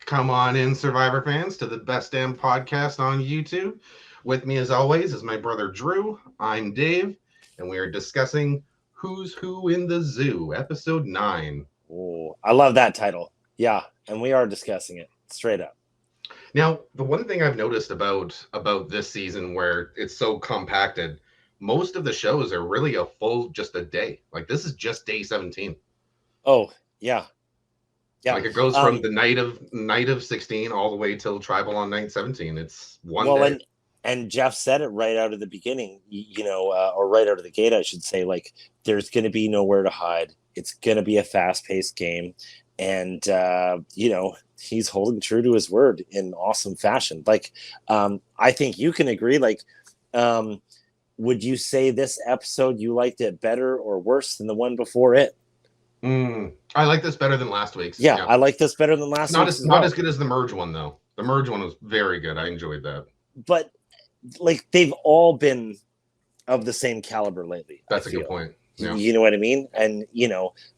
Come on in, Survivor fans, to the best damn podcast on YouTube. With me, as always, is my brother Drew. I'm Dave, and we are discussing Who's Who in the Zoo, Episode 9. Oh, I love that title. Yeah, and we are discussing it straight up. Now, the one thing I've noticed about this season, where it's so compacted, most of the shows are really just a day. Like this is just day 17. Oh, yeah. Yeah. Like it goes from the night of 16 all the way till tribal on night 17. It's one day. And Jeff said it right out of the beginning, or right out of the gate, I should say, like, there's going to be nowhere to hide. It's going to be a fast-paced game. And, he's holding true to his word in awesome fashion. Like, I think you can agree. Like, would you say this episode, you liked it better or worse than the one before it? I like this better than last week's. Yeah, I like this better than last week's. Not as good as the merge one, though. The merge one was very good. I enjoyed that. But like they've all been of the same caliber lately. That's a good point. Yeah. You know what I mean? And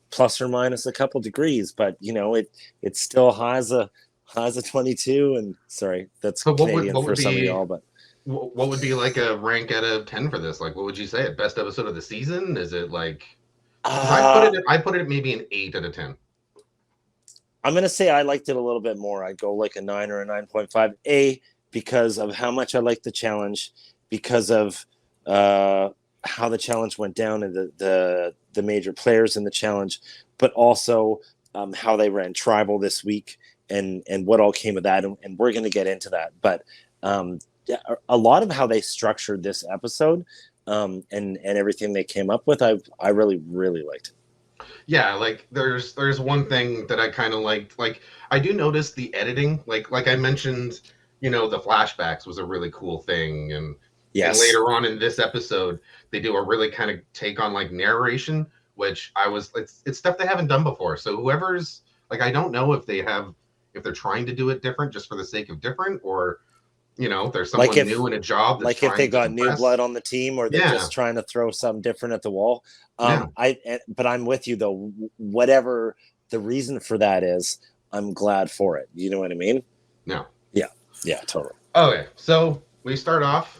plus or minus a couple degrees, but it still has a 22. And sorry, that's Canadian for some of y'all. But what would be like a rank out of 10 for this? Like, what would you say? Best episode of the season? Is it like? I put it at maybe an 8 out of 10. I'm gonna say I liked it a little bit more. I'd go like a 9 or a 9.5. Because of how much I liked the challenge, because of how the challenge went down and the major players in the challenge, but also how they ran tribal this week and what all came of that. And we're going to get into that. But a lot of how they structured this episode and everything they came up with, I really, really liked it. Yeah, like there's one thing that I kind of liked. Like I do notice the editing, like I mentioned, the flashbacks was a really cool thing. And later on in this episode, they do a really kind of take on like narration, which it's stuff they haven't done before. So whoever's like, I don't know if they're trying to do it different just for the sake of different, or, there's someone new in a job. That's like if they got new blood on the team, or they're just trying to throw something different at the wall. But I'm with you though, whatever the reason for that is, I'm glad for it. You know what I mean? No. Yeah, totally. Okay, so we start off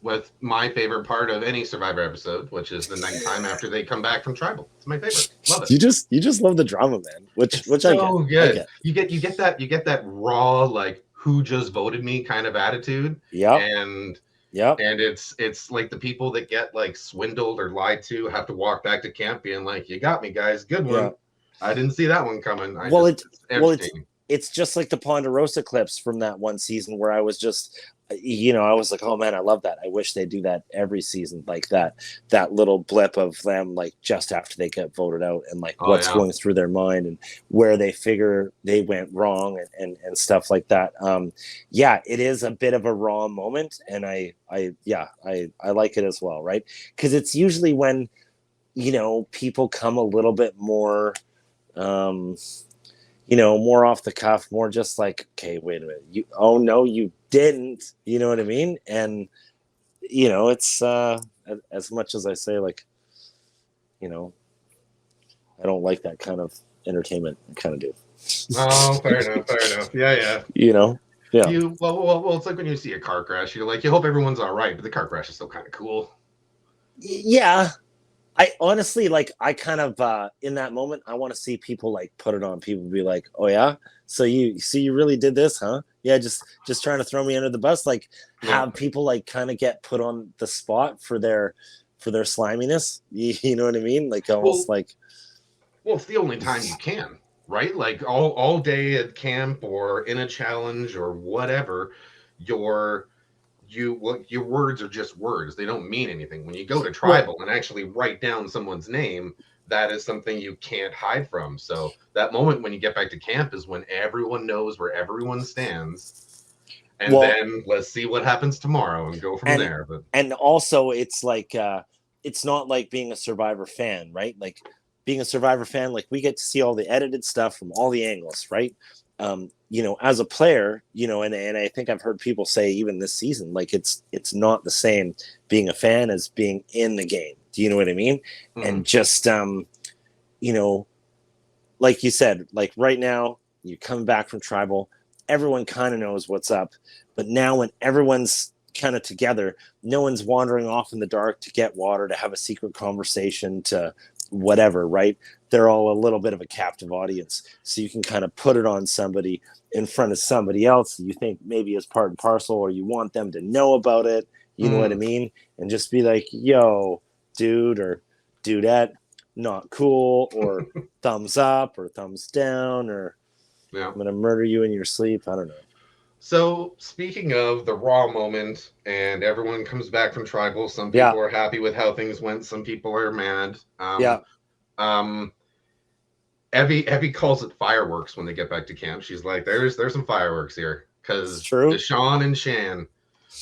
with my favorite part of any Survivor episode, which is the nighttime after they come back from tribal. It's my favorite. Love it. You just love the drama, man. Which so I get. You get that raw, like, who just voted me kind of attitude. Yeah. And it's like the people that get like swindled or lied to have to walk back to camp being like, "You got me, guys. Good one. Yeah. I didn't see that one coming." It's just like the Ponderosa clips from that one season where I was just, I was like, oh man, I love that. I wish they do that every season, like that little blip of them, like just after they get voted out and like what's going through their mind and where they figure they went wrong and stuff like that. It is a bit of a raw moment. And I like it as well. Right. Cause it's usually when, people come a little bit more, more off the cuff, more just like, okay, wait a minute. Oh no, you didn't. You know what I mean? And, it's as much as I say, like, I don't like that kind of entertainment. I kind of do. Oh, fair enough. Yeah. Yeah. Well, it's like when you see a car crash, you're like, you hope everyone's all right, but the car crash is still kind of cool. Yeah. I honestly, like, I kind of, in that moment, I want to see people like put it on. People be like, oh yeah, so you really did this, huh? Yeah. Just trying to throw me under the bus. Like have people like kind of get put on the spot for their sliminess. You know what I mean? Like almost well, it's the only time you can, right? Like all day at camp or in a challenge or whatever, your words are just words. They don't mean anything. When you go to tribal and actually write down someone's name, that is something you can't hide from. So that moment when you get back to camp is when everyone knows where everyone stands. And then let's see what happens tomorrow and go from there. And also it's like, it's not like being a Survivor fan, right? Like being a Survivor fan, like we get to see all the edited stuff from all the angles, right? As a player, and I think I've heard people say even this season, like it's not the same being a fan as being in the game. Do you know what I mean? Mm-hmm. And just, like you said, like right now, You come back from tribal, everyone kind of knows what's up. But now when everyone's kind of together, no one's wandering off in the dark to get water, to have a secret conversation, to whatever, right? They're all a little bit of a captive audience. So you can kind of put it on somebody in front of somebody else that you think maybe is part and parcel, or you want them to know about it. You know what I mean? And just be like, yo, dude or dudette, not cool, or thumbs up or thumbs down, or I'm going to murder you in your sleep. I don't know. So, speaking of the raw moment, and everyone comes back from tribal, some people are happy with how things went, some people are mad. Evie calls it fireworks when they get back to camp. She's like, "There's some fireworks here," because Deshaun and Shan,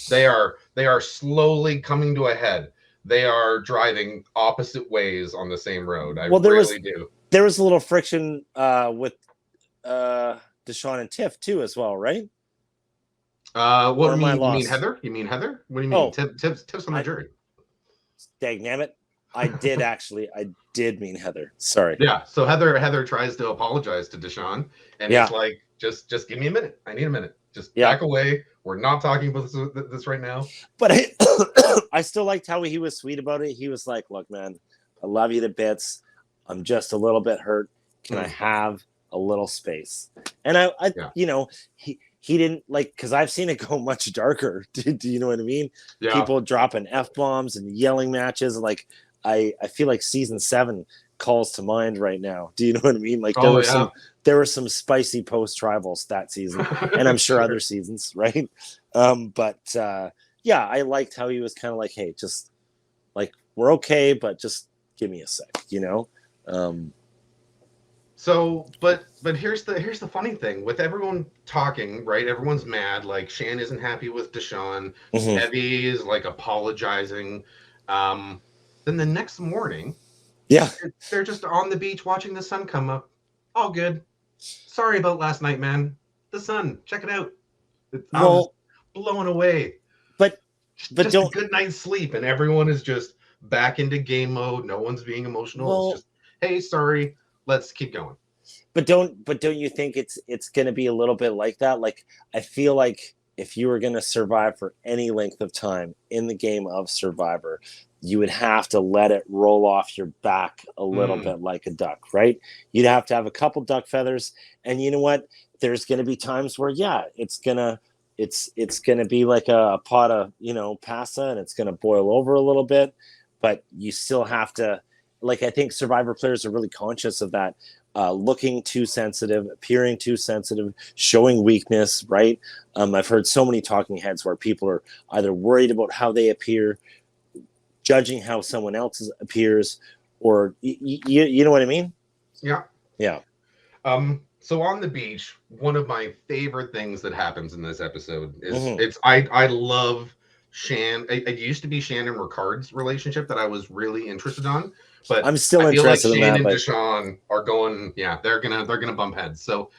they are slowly coming to a head. They are driving opposite ways on the same road. There was a little friction with Deshaun and Tiff too, as well, right? What do you mean? You mean Heather? You mean Heather? What do you mean? Tiff's on the jury. Dagnabbit. I did mean Heather. Sorry. Yeah. So Heather tries to apologize to Deshaun, and he's like, just give me a minute. I need a minute. Just back away. We're not talking about this right now. But I still liked how he was sweet about it. He was like, look, man, I love you to bits. I'm just a little bit hurt. Can I have a little space? And I you know, he didn't like, because I've seen it go much darker. Do you know what I mean? Yeah. People dropping F-bombs and yelling matches. Like, I feel like season 7 calls to mind right now. Do you know what I mean? Like, there were some spicy post-tribals that season, and I'm sure other seasons, right? Yeah, I liked how he was kind of like, hey, just like, we're okay, but just give me a sec, you know? So, but here's the funny thing with everyone talking, right? Everyone's mad. Like, Shan isn't happy with Deshaun. Evie is like apologizing. Then the next morning, they're just on the beach watching the sun come up. All good. Sorry about last night, man. The sun, check it out. I was blown away. But just a good night's sleep, and everyone is just back into game mode. No one's being emotional. It's just, hey, sorry. Let's keep going. But don't you think it's going to be a little bit like that? Like, I feel like if you were going to survive for any length of time in the game of Survivor, you would have to let it roll off your back a little bit like a duck, right? You'd have to have a couple duck feathers, and you know what? There's going to be times where, it's gonna be like a pot of, pasta, and it's gonna boil over a little bit, but you still have to. Like, I think Survivor players are really conscious of that, looking too sensitive, appearing too sensitive, showing weakness, right? I've heard so many talking heads where people are either worried about how they appear, judging how someone else appears, or you know what I mean? Yeah. Yeah. So on the beach, one of my favorite things that happens in this episode is I love Shan. It used to be Shan and Ricard's relationship that I was really interested on, but I'm still interested in that. Shan and Deshaun are going. Yeah, they're gonna bump heads. So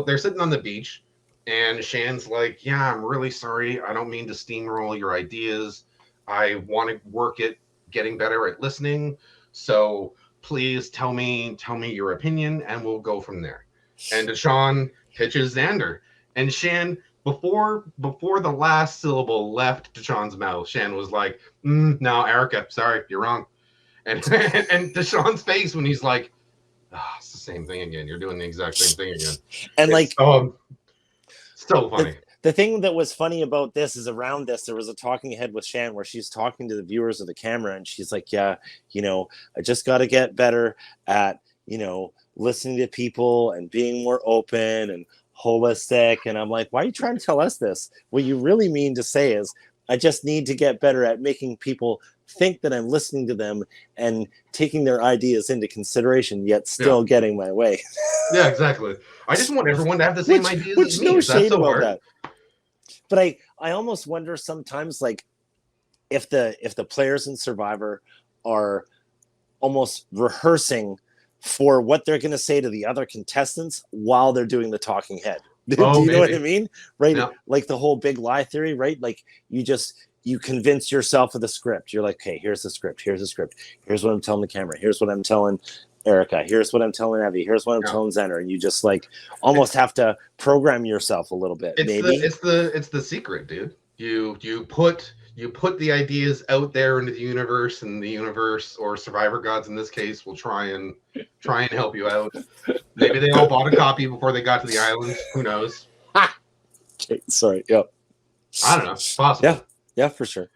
they're sitting on the beach, and Shan's like, "Yeah, I'm really sorry. I don't mean to steamroll your ideas. I want to work at getting better at listening. So please tell me your opinion, and we'll go from there." And Deshaun pitches Xander, and Shan, before the last syllable left Deshaun's mouth, Shan was like, "No, Erica, sorry, you're wrong." And and Deshaun's face when he's like, "It's the same thing again. You're doing the exact same thing again." And it's, so funny. The thing that was funny about this is around this, there was a talking head with Shan where she's talking to the viewers of the camera, and she's like, "Yeah, I just got to get better at, listening to people and being more open and holistic." And I'm like, why are you trying to tell us this? What you really mean to say is, I just need to get better at making people think that I'm listening to them and taking their ideas into consideration, yet still getting my way. Yeah, exactly. I just want everyone to have the same ideas as me. No shade about that. But I almost wonder sometimes, like, if the players in Survivor are almost rehearsing for what they're going to say to the other contestants while they're doing the talking head. Do you know what I mean? Right? Yeah. Like the whole big lie theory, right? Like, you convince yourself of the script. You're like, okay, here's the script. Here's what I'm telling the camera. Here's what I'm telling Erica. Here's what I'm telling Evie. Here's what I'm Yeah. telling Zenner. And you just like almost have to program yourself a little bit, maybe. It's the secret, dude. You put the ideas out there into the universe, and the universe or survivor gods in this case will try and help you out. Maybe they all bought a copy before they got to the island. Who knows? Okay, sorry. Yep. I don't know. It's possible. Yeah. Yeah, for sure.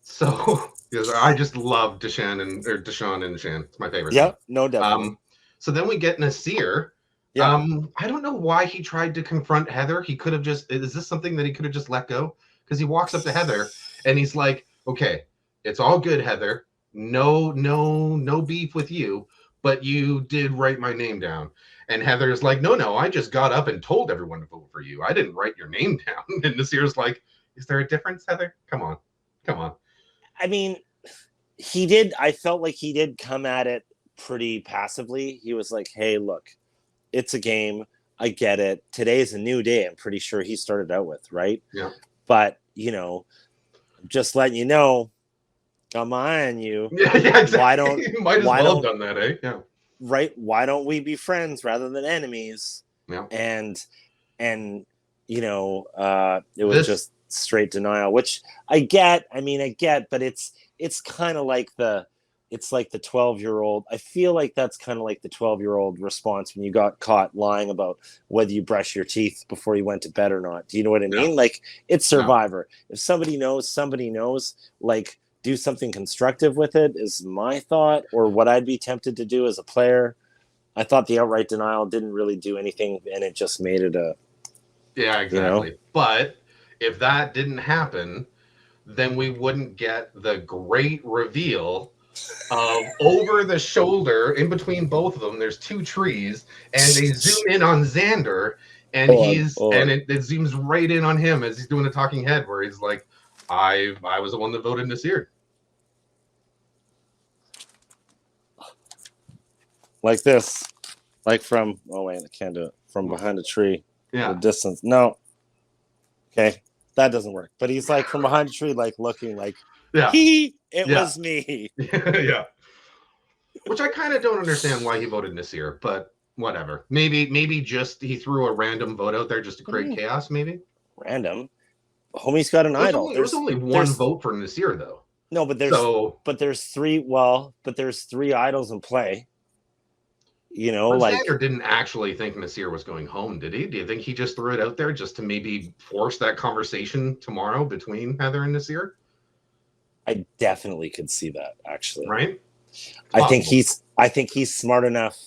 So because I just love Deshaun and Shan. It's my favorite. Yeah, thing. no, definitely. So then we get Nasir. Yeah. I don't know why he tried to confront Heather. He could have just. Is this something that he could have just let go? Because he walks up to Heather and he's like, "Okay, it's all good, Heather. No beef with you, but you did write my name down." And Heather's like, "No, I just got up and told everyone to vote for you. I didn't write your name down." And Nasir's like, "Is there a difference, Heather? Come on." I mean, he did. I felt like he did come at it pretty passively. He was like, "Hey, look, it's a game. I get it. Today's a new day." I'm pretty sure he started out with, right? Yeah. But just letting you know, I'm eyeing you. Yeah, exactly. Why don't might as well have done that, eh? Yeah. Right? Why don't we be friends rather than enemies? Yeah. And it was just straight denial, which I get. I mean, I get, but it's kind of like the 12-year-old. I feel like that's kind of like the 12-year-old response when you got caught lying about whether you brush your teeth before you went to bed or not. Do you know what I mean? Yeah. Like, it's Survivor. If somebody knows, like, do something constructive with it is my thought, or what I'd be tempted to do as a player. I thought the outright denial didn't really do anything, and it just made it a... Yeah, exactly. But if that didn't happen, then we wouldn't get the great reveal of over the shoulder, in between both of them, there's two trees, and they zoom in on Xander, and it zooms right in on him as he's doing a talking head, where he's like, I was the one that voted Nasir. Like this. Like from... Oh, wait, I can't do it. From behind a tree. Yeah. The distance. No. Okay. That doesn't work. But he's like from behind a tree, like looking like, it was me. Yeah. Which I kind of don't understand why he voted Nasir, but whatever. Maybe just he threw a random vote out there just to create chaos, maybe? Random? Homie's got an idol. There's only one vote for Nasir, though. No, but there's three idols in play. Xander didn't actually think Nasir was going home, did he? Do you think he just threw it out there just to maybe force that conversation tomorrow between Heather and Nasir? I definitely could see that, actually. Right? I think he's smart enough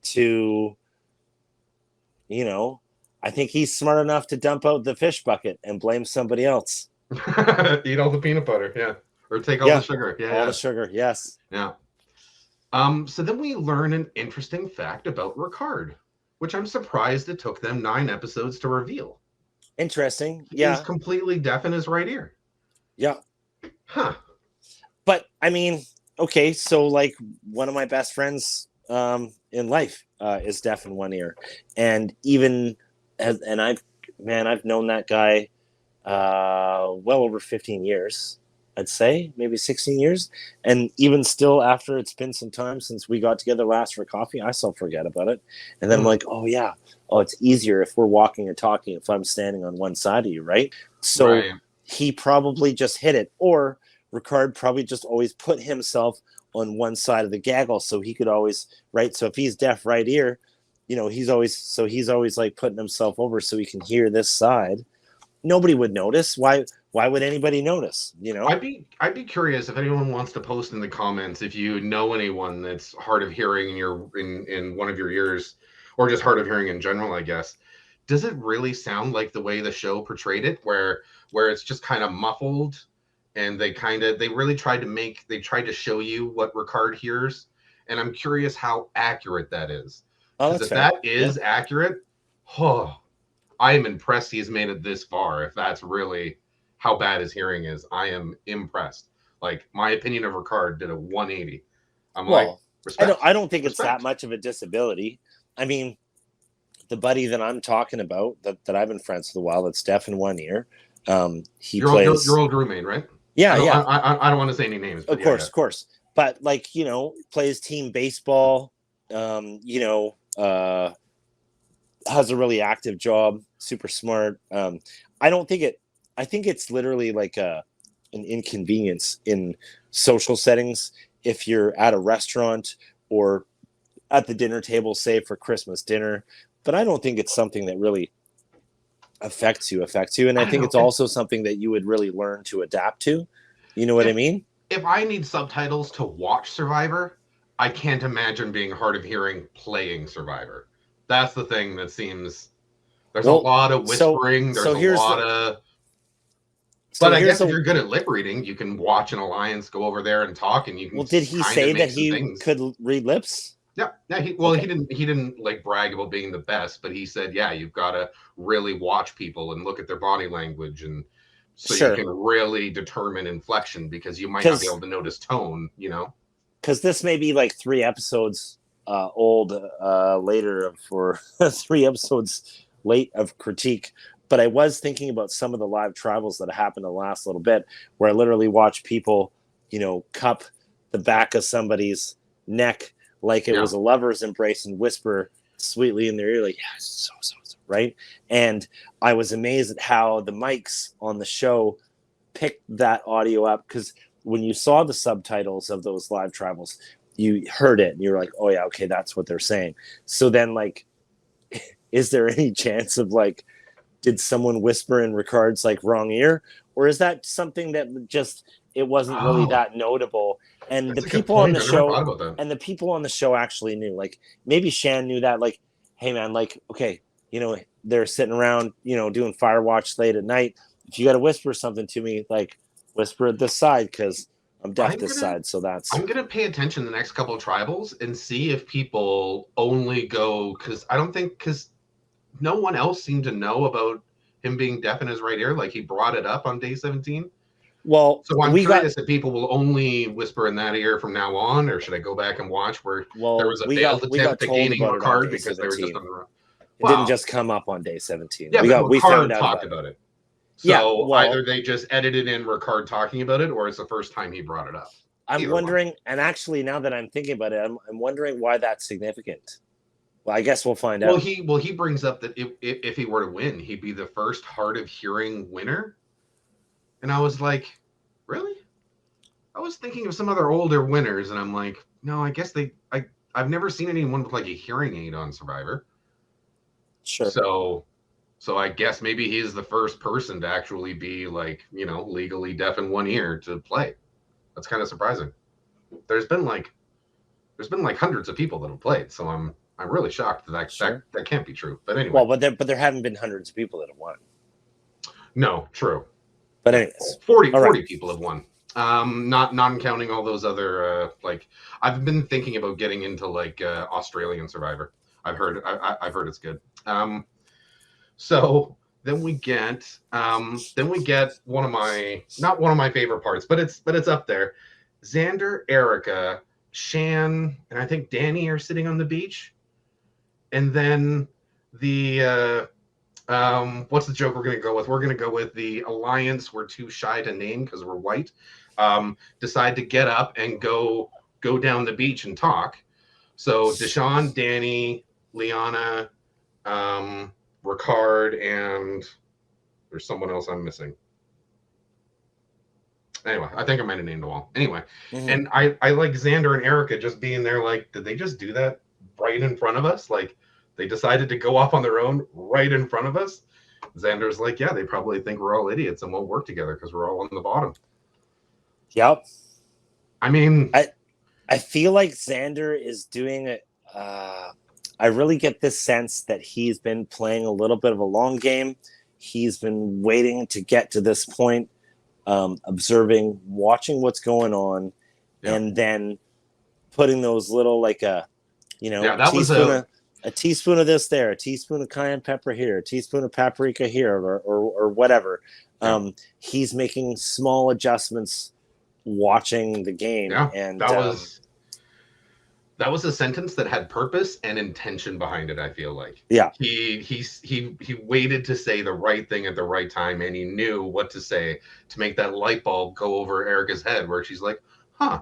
to, I think he's smart enough to dump out the fish bucket and blame somebody else. Eat all the peanut butter, yeah. Or take all the sugar. Yeah. All the sugar, yes. Yeah. So then we learn an interesting fact about Ricard, which I'm surprised it took them 9 episodes to reveal. Interesting. Yeah. He's completely deaf in his right ear. Yeah. Huh. But I mean, okay, so like one of my best friends in life is deaf in one ear, and I've known that guy well over 15 years. I'd say maybe 16 years. And even still, after it's been some time since we got together last for coffee, I still forget about it. And then I'm like, oh, yeah. Oh, it's easier if we're walking or talking if I'm standing on one side of you, right? So he probably just hit it. Or Ricard probably just always put himself on one side of the gaggle so he could always, right? So if he's deaf right ear, he's always like putting himself over so he can hear this side. Nobody would notice. Why would anybody notice? I'd be curious if anyone wants to post in the comments if you know anyone that's hard of hearing in one of your ears, or just hard of hearing in general, I guess. Does it really sound like the way the show portrayed it, where it's just kind of muffled, and they really tried to show you what Ricard hears, and I'm curious how accurate that is. Because if that is accurate, I am impressed he's made it this far. If that's really how bad his hearing is, I am impressed. Like, my opinion of Ricard did a 180. Respect. I don't think it's that much of a disability. I mean, the buddy that I'm talking about that I've been friends with a while, that's deaf in one ear. He plays your old roommate, right? Yeah, I don't want to say any names. Of course. but like, plays team baseball, has a really active job, super smart. I don't think it. I think it's literally like an inconvenience in social settings if you're at a restaurant or at the dinner table, say for Christmas dinner. But I don't think it's something that really affects you, and I I don't think know. it's also something that you would really learn to adapt to. You know what I If mean? if I need subtitles to watch Survivor, I can't imagine being hard of hearing playing Survivor. That's the thing that seems. There's a Well, lot of so whispering. There's so a here's lot the of. so But I here's guess if the you're good at lip reading, you can watch an alliance go over there and talk, and you can well, did he kind of say that make some he things. could read lips? Yeah, yeah. He Okay, didn't like brag about being the best, but he said, yeah, you've got to really watch people and look at their body language, and so you sure. can really determine inflection because you might not be Because able to notice tone. this may be like 3 episodes old later for 3 episodes late of critique, but I was thinking about some of the live travels that happened the last little bit, where I literally watched people, cup the back of somebody's neck like it Yeah, was a lover's embrace and whisper sweetly in their ear, like, yeah, so, right? And I was amazed at how the mics on the show picked that audio up, because when you saw the subtitles of those live travels, you heard it and you're like, oh yeah, okay, that's what they're saying. So then, like, is there any chance of like, did someone whisper in Ricard's like wrong ear, or is that something that just it wasn't really oh, that notable? And the that's a good people on point. the I never thought show about that. actually knew. Like maybe Shan knew that. Like, hey man, like okay, they're sitting around, doing fire watch late at night. If you got to whisper something to me, like whisper at this side because I'm deaf I'm this gonna side. So that's I'm gonna pay attention the next couple of tribals and see if people only go because I don't think because no one else seemed to know about him being deaf in his right ear. Like he brought it up on day 17. well, So I'm we got curious if people will only whisper in that ear from now on, or should I go back and watch where there well was a we failed got we got attempt at told gaining about it on Ricard day because they were just 17. on the run? It didn't Wow. just come up on day 17. Yeah, but We found Ricard out talked about it. about it. Yeah, So either well, they just edited in Ricard talking about it, or it's the first time he brought it up. I'm Either one. wondering, and actually, now that I'm thinking about it, I'm wondering why that's significant. Well, I guess we'll find Well, out. he brings up that if he were to win, he'd be the first hard of hearing winner, and I was like, really? I was thinking of some other older winners, and I'm like, no, I guess I've never seen anyone with like a hearing aid on Survivor. Sure. So I guess maybe he's the first person to actually be like, legally deaf in one ear to play. That's kind of surprising. There's been like hundreds of people that have played, so I'm really shocked Sure. that can't be true. But anyway, Well, but there haven't been hundreds of people that have won. no, true. But Yeah, anyways, 40, all right. 40 people have won. Not counting all those other like I've been thinking about getting into like Australian Survivor. I've heard it's good. So then we get one of my not one of my favorite parts, but it's up there. Xander, Erica, Shan, and I think Danny are sitting on the beach, and then the what's the joke we're gonna go with? We're gonna go with the alliance. We're too shy to name because we're white. Decide to get up and go down the beach and talk. So Deshaun, Danny, Liana, um, Ricard, and there's someone else I'm missing. Anyway, I think I might have named them all. Anyway, Mm-hmm. and I like Xander and Erica just being there. Like, did they just do that right in front of us? Like, they decided to go off on their own right in front of us. Xander's like, yeah, they probably think we're all idiots and won't work together because we're all on the bottom. Yep. I mean, I feel like Xander is doing it. I really get this sense that he's been playing a little bit of a long game. He's been waiting to get to this point, observing, watching what's going on, yeah, and then putting those little like yeah, a that was teaspoon of this there, a teaspoon of cayenne pepper here, a teaspoon of paprika here, or whatever. yeah, He's making small adjustments, watching the game, yeah, and that was a sentence that had purpose and intention behind it. I feel like yeah, he waited to say the right thing at the right time, and he knew what to say to make that light bulb go over Erica's head, where she's like, "Huh,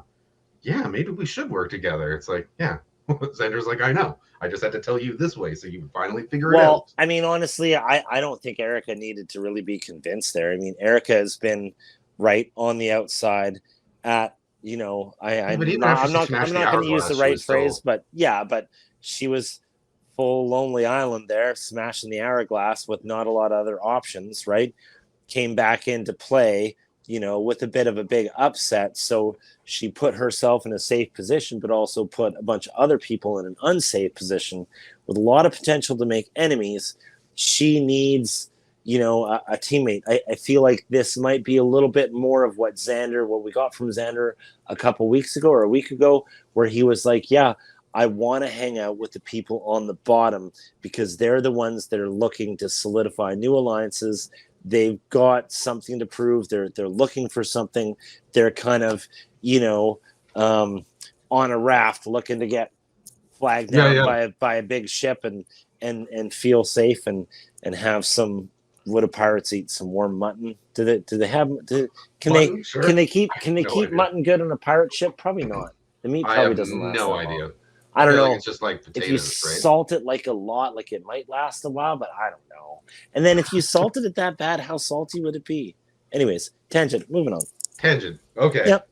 yeah, maybe we should work together. It's like, yeah. Xander's like, I know. I just had to tell you this way so you would finally figure it Well, out. I mean, honestly, I don't think Erica needed to really be convinced there. I mean, Erica has been right on the outside at, you know, Yeah, but even after she I'm smashed the not going to use the hourglass, she right was phrase, still. but yeah, but she was full Lonely Island there, smashing the hourglass with not a lot of other options, right? Came back into play, you know, with a bit of a big upset. So she put herself in a safe position, but also put a bunch of other people in an unsafe position with a lot of potential to make enemies. She needs, you know, a teammate. I feel like this might be a little bit more of what we got from Xander a couple weeks ago or a week ago, where he was like, yeah, I want to hang out with the people on the bottom because they're the ones that are looking to solidify new alliances. They've got something to prove. They're looking for something. They're kind of, you know, on a raft looking to get flagged Yeah, down yeah. by a big ship and feel safe and have some. Would a pirates eat some warm mutton? Do they have? Mutton, sure. I Can have they no keep idea. mutton good on a pirate ship? Probably not. The meat I probably have doesn't last no that long. idea. I I don't feel like know it's just like if you potatoes, right? salt it like a lot, like it might last a while, but I don't know. And then if you salted it that bad, how salty would it be? Anyways, tangent. Moving on. Tangent. Okay. Yep.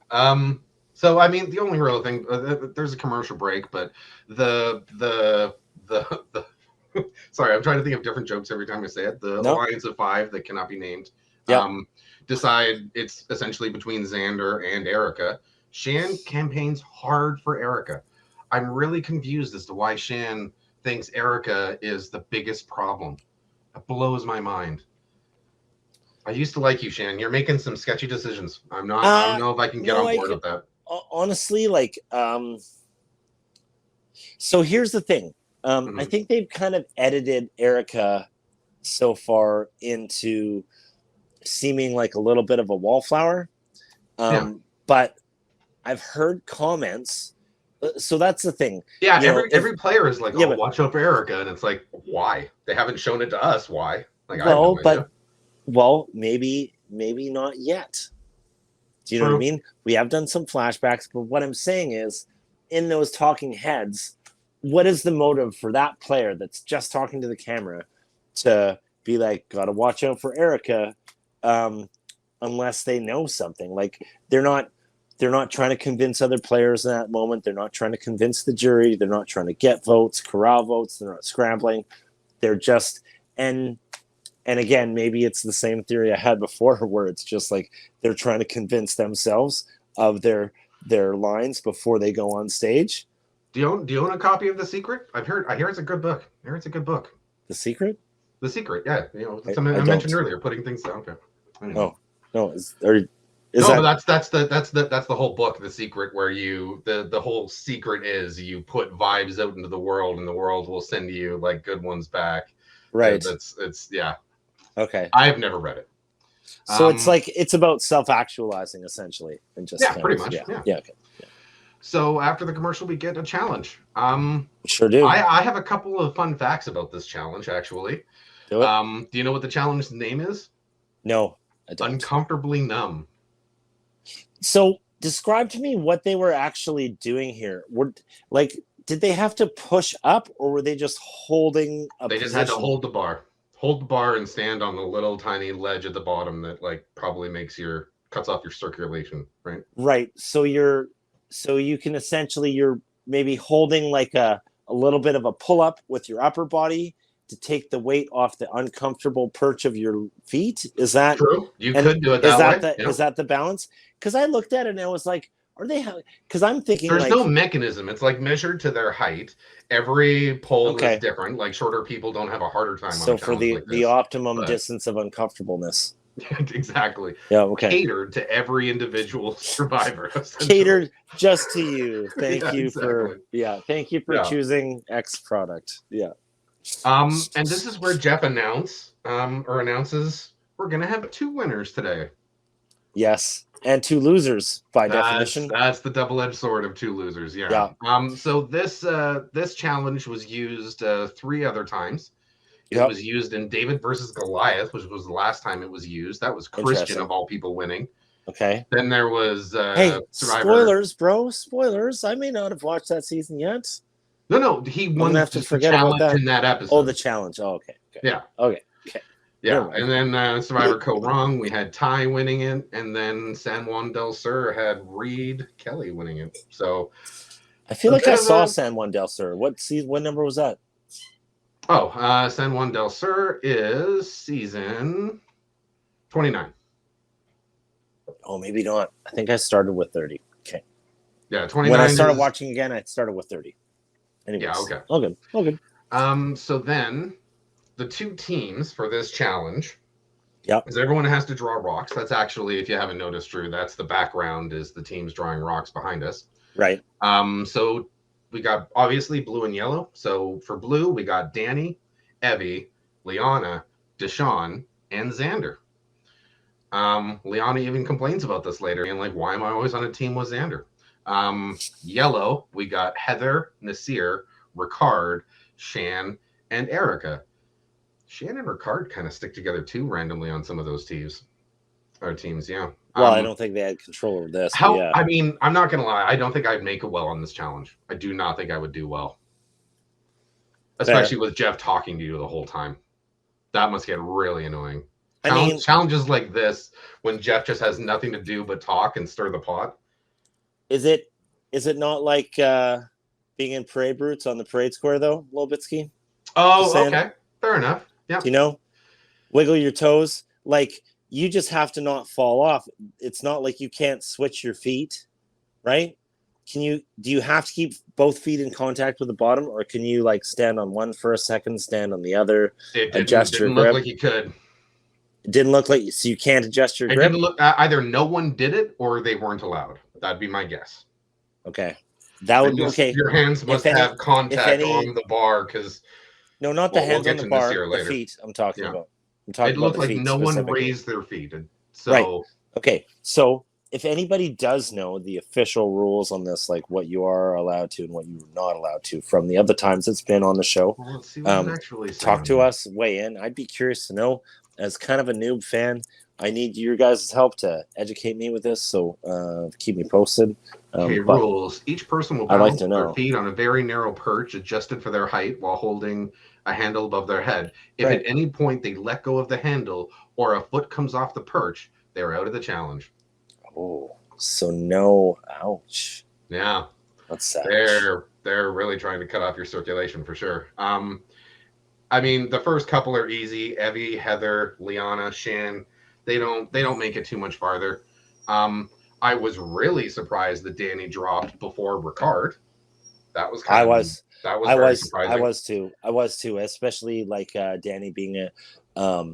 So I mean, the only real thing there's a commercial break, but the sorry, I'm trying to think of different jokes every time I say it. The No. Alliance of Five that cannot be named. Yep. Decide it's essentially between Xander and Erica. Shan campaigns hard for Erica. I'm really confused as to why Shan thinks Erica is the biggest problem. It blows my mind. I used to like you, Shan. You're making some sketchy decisions. I don't know if I can get No, on I board could with that. honestly like. So here's the thing. I Hmm. think they've kind of edited Erica so far into seeming like a little bit of a wallflower. Yeah. But I've heard comments. So that's the thing. Yeah, You know, if every player is like, yeah, "Oh, but watch out for Erica," and it's like, why? They haven't shown it to us. Why? Like, I have well, no but idea. well, maybe not yet. Do you know what I True. mean? We have done some flashbacks, but what I'm saying is, in those talking heads, what is the motive for that player that's just talking to the camera to be like, gotta watch out for Erica, um, unless they know something? Like they're not trying to convince other players in that moment. They're not trying to convince the jury. They're not trying to get votes, corral votes. They're not scrambling. They're just and and again, maybe it's the same theory I had before, where it's just like they're trying to convince themselves of their lines before they go on stage. Do you own a copy of The Secret? I hear it's a good book. I hear it's a good book. The Secret? The Secret, yeah. You know, something I I mentioned don't. earlier, putting things down. Okay. Anyway. Oh no, is No, but that that's the whole book, The Secret, where the whole secret is you put vibes out into the world, and the world will send you like good ones back. right? That's it's yeah. Okay, I've never read it. so it's Um, like it's about self actualizing essentially, and just yeah, kind pretty of much. Yeah. yeah, okay, So after the commercial, we get a challenge. sure do I have a couple of fun facts about this challenge, actually. do it. Do you know what the challenge's name is? No, I don't. Uncomfortably numb. So describe to me what they were actually doing here. Were like did they have to push up or were they just holding a They just had to position? hold the bar, and stand on the little tiny ledge at the bottom that like probably cuts off your circulation, right? Right. So you can essentially you're maybe holding like a little bit of a pull up with your upper body to take the weight off the uncomfortable perch of your feet. Is that True. You and could do it that way. is Yeah. that the balance? Because I looked at it and I was like, are they because I'm thinking There's no like, mechanism. It's like measured to their height. Every pole is okay, different. Like shorter people don't have a harder time on a so for challenge like the this. optimum But distance of uncomfortableness. exactly. Yeah, okay. Catered to every individual survivor, essentially. Catered just to you. Yeah, exactly. Thank you for Yeah. choosing X product. Yeah. And this is where Jeff announces we're gonna have two winners today. Yes. And two losers by That's definition. that's the double-edged sword of two losers. Yeah. Yeah. So this challenge was used three other times. It Yep. was used in David versus Goliath, which was the last time it was used. That was Christian Interesting. of all people winning. Okay. Then there was Hey, Survivor. spoilers, bro. Spoilers. I may not have watched that season yet. No, he I'm won gonna have to just the forget about challenge that. in that Oh, episode. the challenge. Oh, okay. Yeah. Okay. Never Yeah, mind. and then Survivor Co. Wrong, we had Ty winning it, and then San Juan del Sur had Reed Kelly winning it. So I feel a like bit I of saw a San Juan del Sur. What season? What number was that? San Juan del Sur is season 29. Oh, maybe not. I think I started with 30. Okay. Yeah, 29. When I started is, watching again, I started with 30. Anyways. Yeah, okay. All good. All good. So then the two teams for this challenge. Yep. Is everyone has to draw rocks. That's actually, if you haven't noticed, Drew, that's the background is the teams drawing rocks behind us. Right. So we got obviously blue and yellow. So for blue, we got Danny, Evie, Liana, Deshawn, and Xander. Liana even complains about this later, and like, why am I always on a team with Xander? Yellow, we got Heather, Nasir, Ricard, Shan, and Erica. Shan and Ricard kind of stick together too randomly on some of those teams. Yeah. Well, I don't think they had control over this. Yeah. I mean, I'm not gonna lie. I don't think I'd make it well on this challenge. I do not think I would do well, especially with Jeff talking to you the whole time. That must get really annoying. Challenges like this when Jeff just has nothing to do but talk and stir the pot. Is it not like being in parade routes on the parade square though, Lobitsky? Oh, okay, fair enough. Yeah, you know, wiggle your toes. Like you just have to not fall off. It's not like you can't switch your feet, right? Do you have to keep both feet in contact with the bottom, or can you like stand on one for a second, stand on the other, adjust your grip? Look like you could. It didn't look like so you can't adjust your grip. It didn't look either. No one did it, or they weren't allowed. That'd be my guess. Okay, that would be okay. Your hands must have contact on the bar because no, not the hands on the bar. The feet. I'm talking about. I'm talking about. It looked like no one raised their feet. So right. Okay, so if anybody does know the official rules on this, like what you are allowed to and what you're not allowed to from the other times it's been on the show, let's see what actually talk to us, weigh in. I'd be curious to know. As kind of a noob fan, I need your guys' help to educate me with this, so keep me posted. Okay, rules. Each person will balance their feet on a very narrow perch adjusted for their height while holding a handle above their head. If at any point they let go of the handle or a foot comes off the perch, they're out of the challenge. Oh, so no, ouch. Yeah. That's sad. They're really trying to cut off your circulation for sure. I mean, the first couple are easy. Evie, Heather, Liana, Shan, they don't make it too much farther. I was really surprised that Danny dropped before Ricard. That was surprising. I was too, especially like Danny being a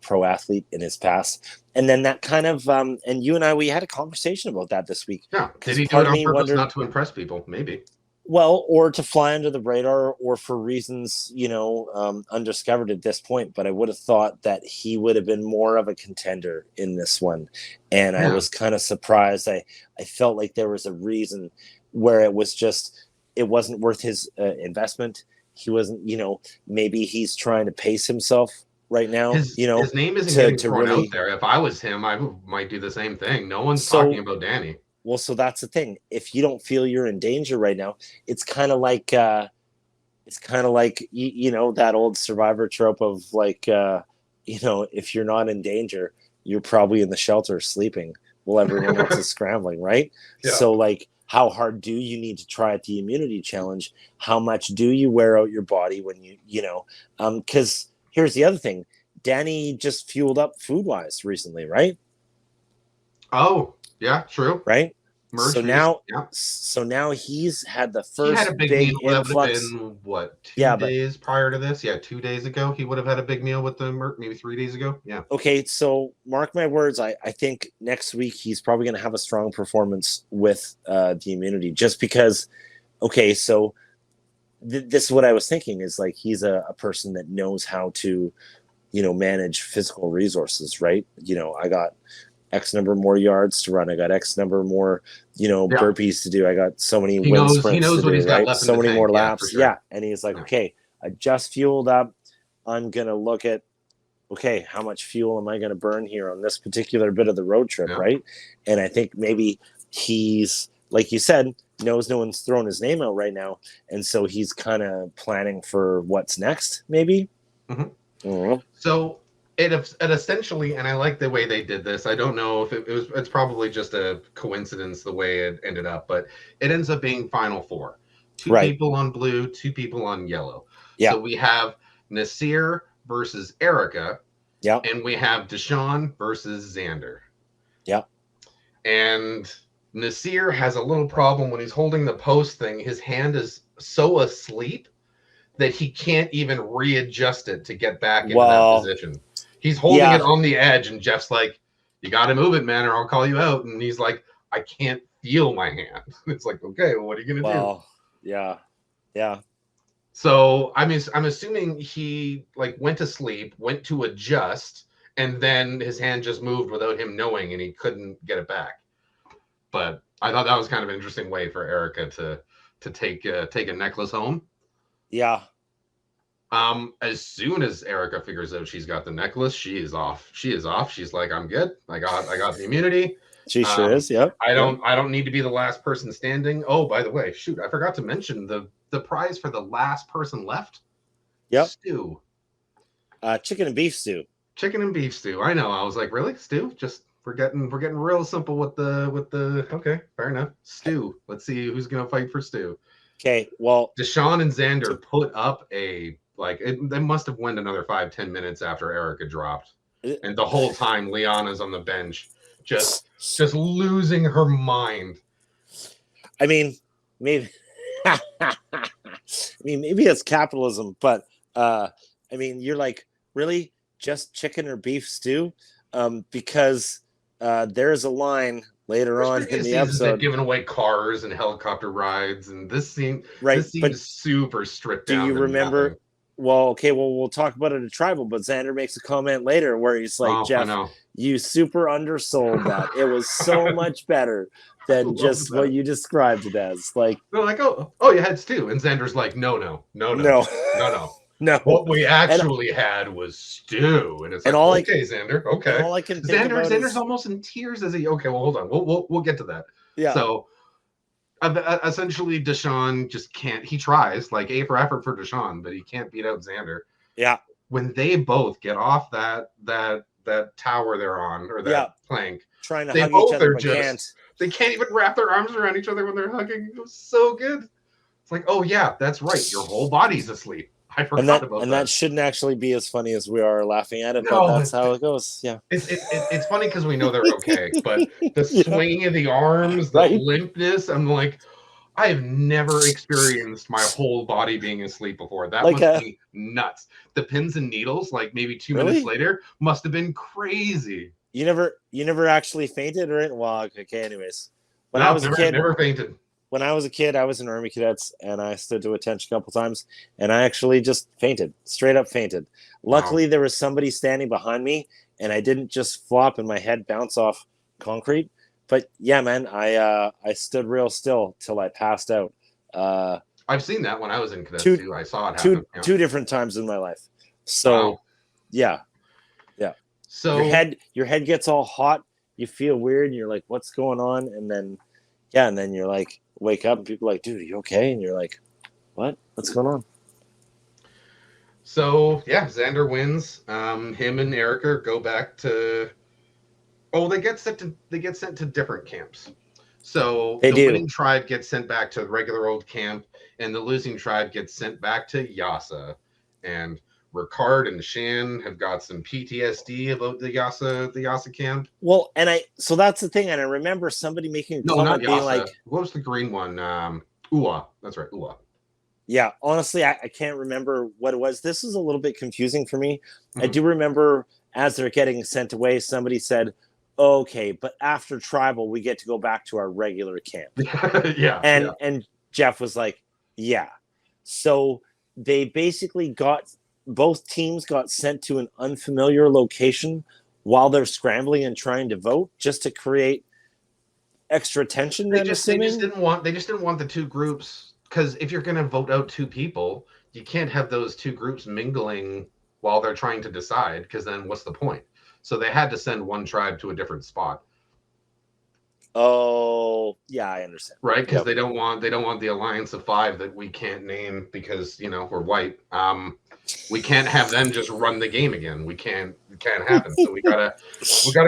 pro athlete in his past, and then that kind of and you and we had a conversation about that this week. Yeah, did he do it on purpose not to impress people? Maybe. Well, or to fly under the radar, or for reasons undiscovered at this point. But I would have thought that he would have been more of a contender in this one, and I was kind of surprised. I felt like there was a reason where it wasn't worth his investment. He wasn't, maybe he's trying to pace himself right now. His name isn't getting thrown out there. If I was him, I might do the same thing. No one's talking about Danny. Well, so that's the thing. If you don't feel you're in danger right now, it's kind of like that old Survivor trope of like, if you're not in danger, you're probably in the shelter sleeping while everyone else is scrambling, right? Yeah. So like, how hard do you need to try at the immunity challenge? How much do you wear out your body when because here's the other thing. Danny just fueled up food-wise recently, right? Oh, yeah, true. Right? So now he's had the first big influx. That would have been what, 2 days prior to this? Yeah, 2 days ago he would have had a big meal with the maybe 3 days ago. Yeah. Okay, so mark my words. I think next week he's probably going to have a strong performance with the immunity, just because. Okay, so this is what I was thinking is like he's a person that knows how to, manage physical resources, right? I got X number more yards to run. I got X number more, burpees to do. I got so many wind sprints he knows to what do, he's got left so many more laps. Yeah, sure. Yeah. And he's like, okay, I just fueled up. I'm going to look at okay, how much fuel am I going to burn here on this particular bit of the road trip, Yeah. right? And I think maybe he's, like you said, knows no one's throwing his name out right now, and so he's kind of planning for what's next, maybe. Mhm. Mhm. So it essentially, and I like the way they did this. I don't know if it was. It's probably just a coincidence the way it ended up, but it ends up being final four: two Right. people on blue, two people on yellow. Yeah. So we have Nasir versus Erica, Yeah. and we have Deshaun versus Xander. Yeah. And Nasir has a little problem when he's holding the post thing. His hand is so asleep that he can't even readjust it to get back into that Well, position. He's holding it yeah. on the edge, and Jeff's like, "You got to move it, man, or I'll call you out." And he's like, "I can't feel my hand." It's like, okay, well, what are you gonna do? Well, yeah. Yeah. So I'm assuming he like went to sleep, went to adjust, and then his hand just moved without him knowing, and he couldn't get it back. But I thought that was kind of an interesting way for Erica to take a necklace home. Yeah. As soon as Erica figures out she's got the necklace, she is off. She is off. She's like, I'm good. I got the immunity. She sure is. Yep. I don't need to be the last person standing. Oh, by the way, shoot, I forgot to mention the prize for the last person left. Yep. Stew. Chicken and beef stew. Chicken and beef stew. I know. I was like, really? Stew? Just we're getting real simple with the okay, fair enough. Stew. Let's see who's gonna fight for stew. Okay. Well, Deshaun and Xander put up a like they must have went another 5-10 minutes after Erica dropped, and the whole time Liana's on the bench, just losing her mind. I mean, maybe. I mean, maybe it's capitalism, but I mean, you're like, really, just chicken or beef stew? Because there's a line later on in the episode. They've given away cars and helicopter rides, and this seems super stripped down. Do you remember? Nothing. Well, okay, well, we'll talk about it at Tribal, but Xander makes a comment later where he's like, Jeff, you super undersold that. It was so much better than just what you described it as. Like, they're like, oh, you had stew. And Xander's like, no. No. What we actually had was stew. And it's like, okay, Xander, okay. All I can think Xander's almost in tears as he, okay, well, hold on. We'll get to that. Yeah. So essentially Deshaun just can't, he tries like A for effort for Deshaun, but he can't beat out Xander. Yeah. When they both get off that tower they're on, or that plank, trying to hug each other, but can't. They can't even wrap their arms around each other when they're hugging. It was so good. It's like, oh yeah, that's right. Your whole body's asleep. I forgot about that. And that shouldn't actually be as funny as we are laughing at it, but that's how it goes. Yeah. It's funny because we know they're okay, but the swinging of the arms, the limpness, I'm like, I have never experienced my whole body being asleep before. That must be nuts. The pins and needles, like maybe 2 minutes later, must have been crazy. You never actually fainted, or well, okay. Anyways, I was a kid, never fainted. When I was a kid, I was in Army Cadets, and I stood to attention a couple times, and I actually just fainted, straight up fainted. Luckily, there was somebody standing behind me, and I didn't just flop and my head bounce off concrete. But yeah, man, I stood real still till I passed out. I've seen that when I was in cadets too. I saw it happen. Two different times in my life. So yeah. So your head gets all hot. You feel weird. And you're like, what's going on? And then you're like, wake up, and people are like, dude, are you okay? And you're like, what? What's going on? So yeah, Xander wins. Him and Erica go back to. Oh, they get sent to different camps. So the winning tribe gets sent back to the regular old camp, and the losing tribe gets sent back to Yasa. And Ricard and Shan have got some PTSD about the Yasa camp. Well, so that's the thing, and I remember somebody making a comment being like, what was the green one? Ua. That's right, Ua. Yeah, honestly, I can't remember what it was. This is a little bit confusing for me. Mm-hmm. I do remember as they're getting sent away, somebody said, okay, but after tribal, we get to go back to our regular camp. And Jeff was like, yeah. So they basically both teams got sent to an unfamiliar location while they're scrambling and trying to vote, just to create extra tension. They just didn't want the two groups, because if you're going to vote out two people, you can't have those two groups mingling while they're trying to decide, because then what's the point? So they had to send one tribe to a different spot. Oh, yeah, I understand. Right, because Yep. they don't want the alliance of five that we can't name because we're white. We can't have them just run the game again. It can't happen. So we gotta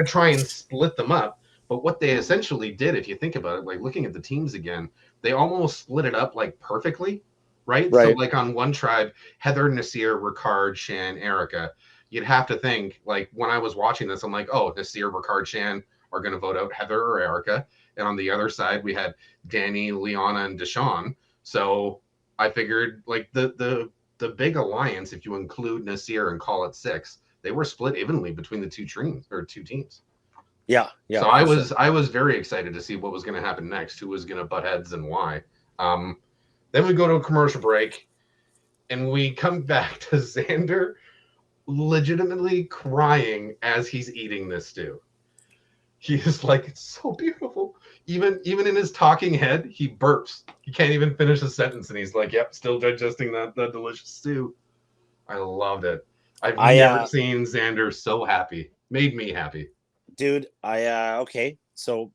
try and split them up. But what they essentially did, if you think about it, like looking at the teams again, they almost split it up like perfectly, right? So Right. like on one tribe, Heather, Nasir, Ricard, Shan, Erica. You'd have to think like when I was watching this, I'm like, oh, Nasir, Ricard, Shan are going to vote out Heather or Erica, and on the other side we had Danny, Liana, and Deshawn. So I figured like the big alliance, if you include Nasir and call it six, they were split evenly between the two teams. Yeah. So Yeah. I For was sure. I was very excited to see what was going to happen next, who was going to butt heads and why. Um, then we go to a commercial break, and we come back to Xander legitimately crying as he's eating this stew. He is like, it's so beautiful. Even in his talking head, he burps. He can't even finish a sentence, and he's like, "Yep, still digesting that delicious stew." I loved it. I've I never seen Xander so happy. Made me happy. dude, okay. So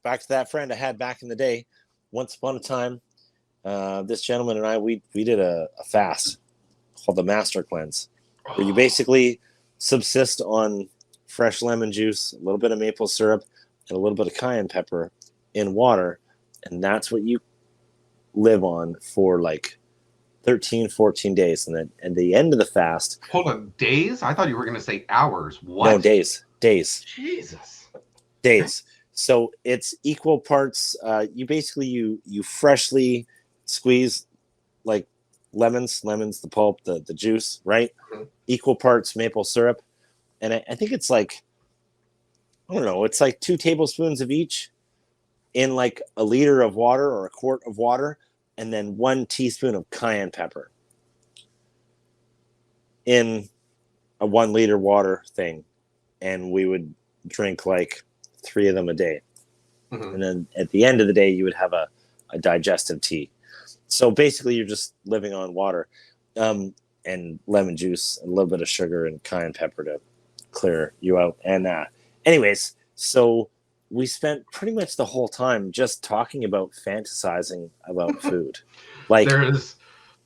back to that friend I had back in the day. Once upon a time, this gentleman and I we did a fast called the Master Cleanse, where you basically subsist on fresh lemon juice, a little bit of maple syrup, and a little bit of cayenne pepper in water, and that's what you live on for like 13, 14 days. And then at the end of the fast, Hold on, days? I thought you were going to say hours. no, What? Jesus. Okay. days. So it's equal parts. You basically you freshly squeeze like lemons, the pulp, the juice, right? Mhm. Equal parts maple syrup, and I think it's like, I don't know, it's like 2 tablespoons of each in like a liter of water or a quart of water, and then 1 teaspoon of cayenne pepper in a 1 liter water thing, and we would drink like 3 of them a day. Mhm. And then at the end of the day, you would have a digestive tea. So basically, you're just living on water, and lemon juice, and a little bit of sugar and cayenne pepper to clear you out. And anyways, so we spent pretty much the whole time just talking about fantasizing about food, like There's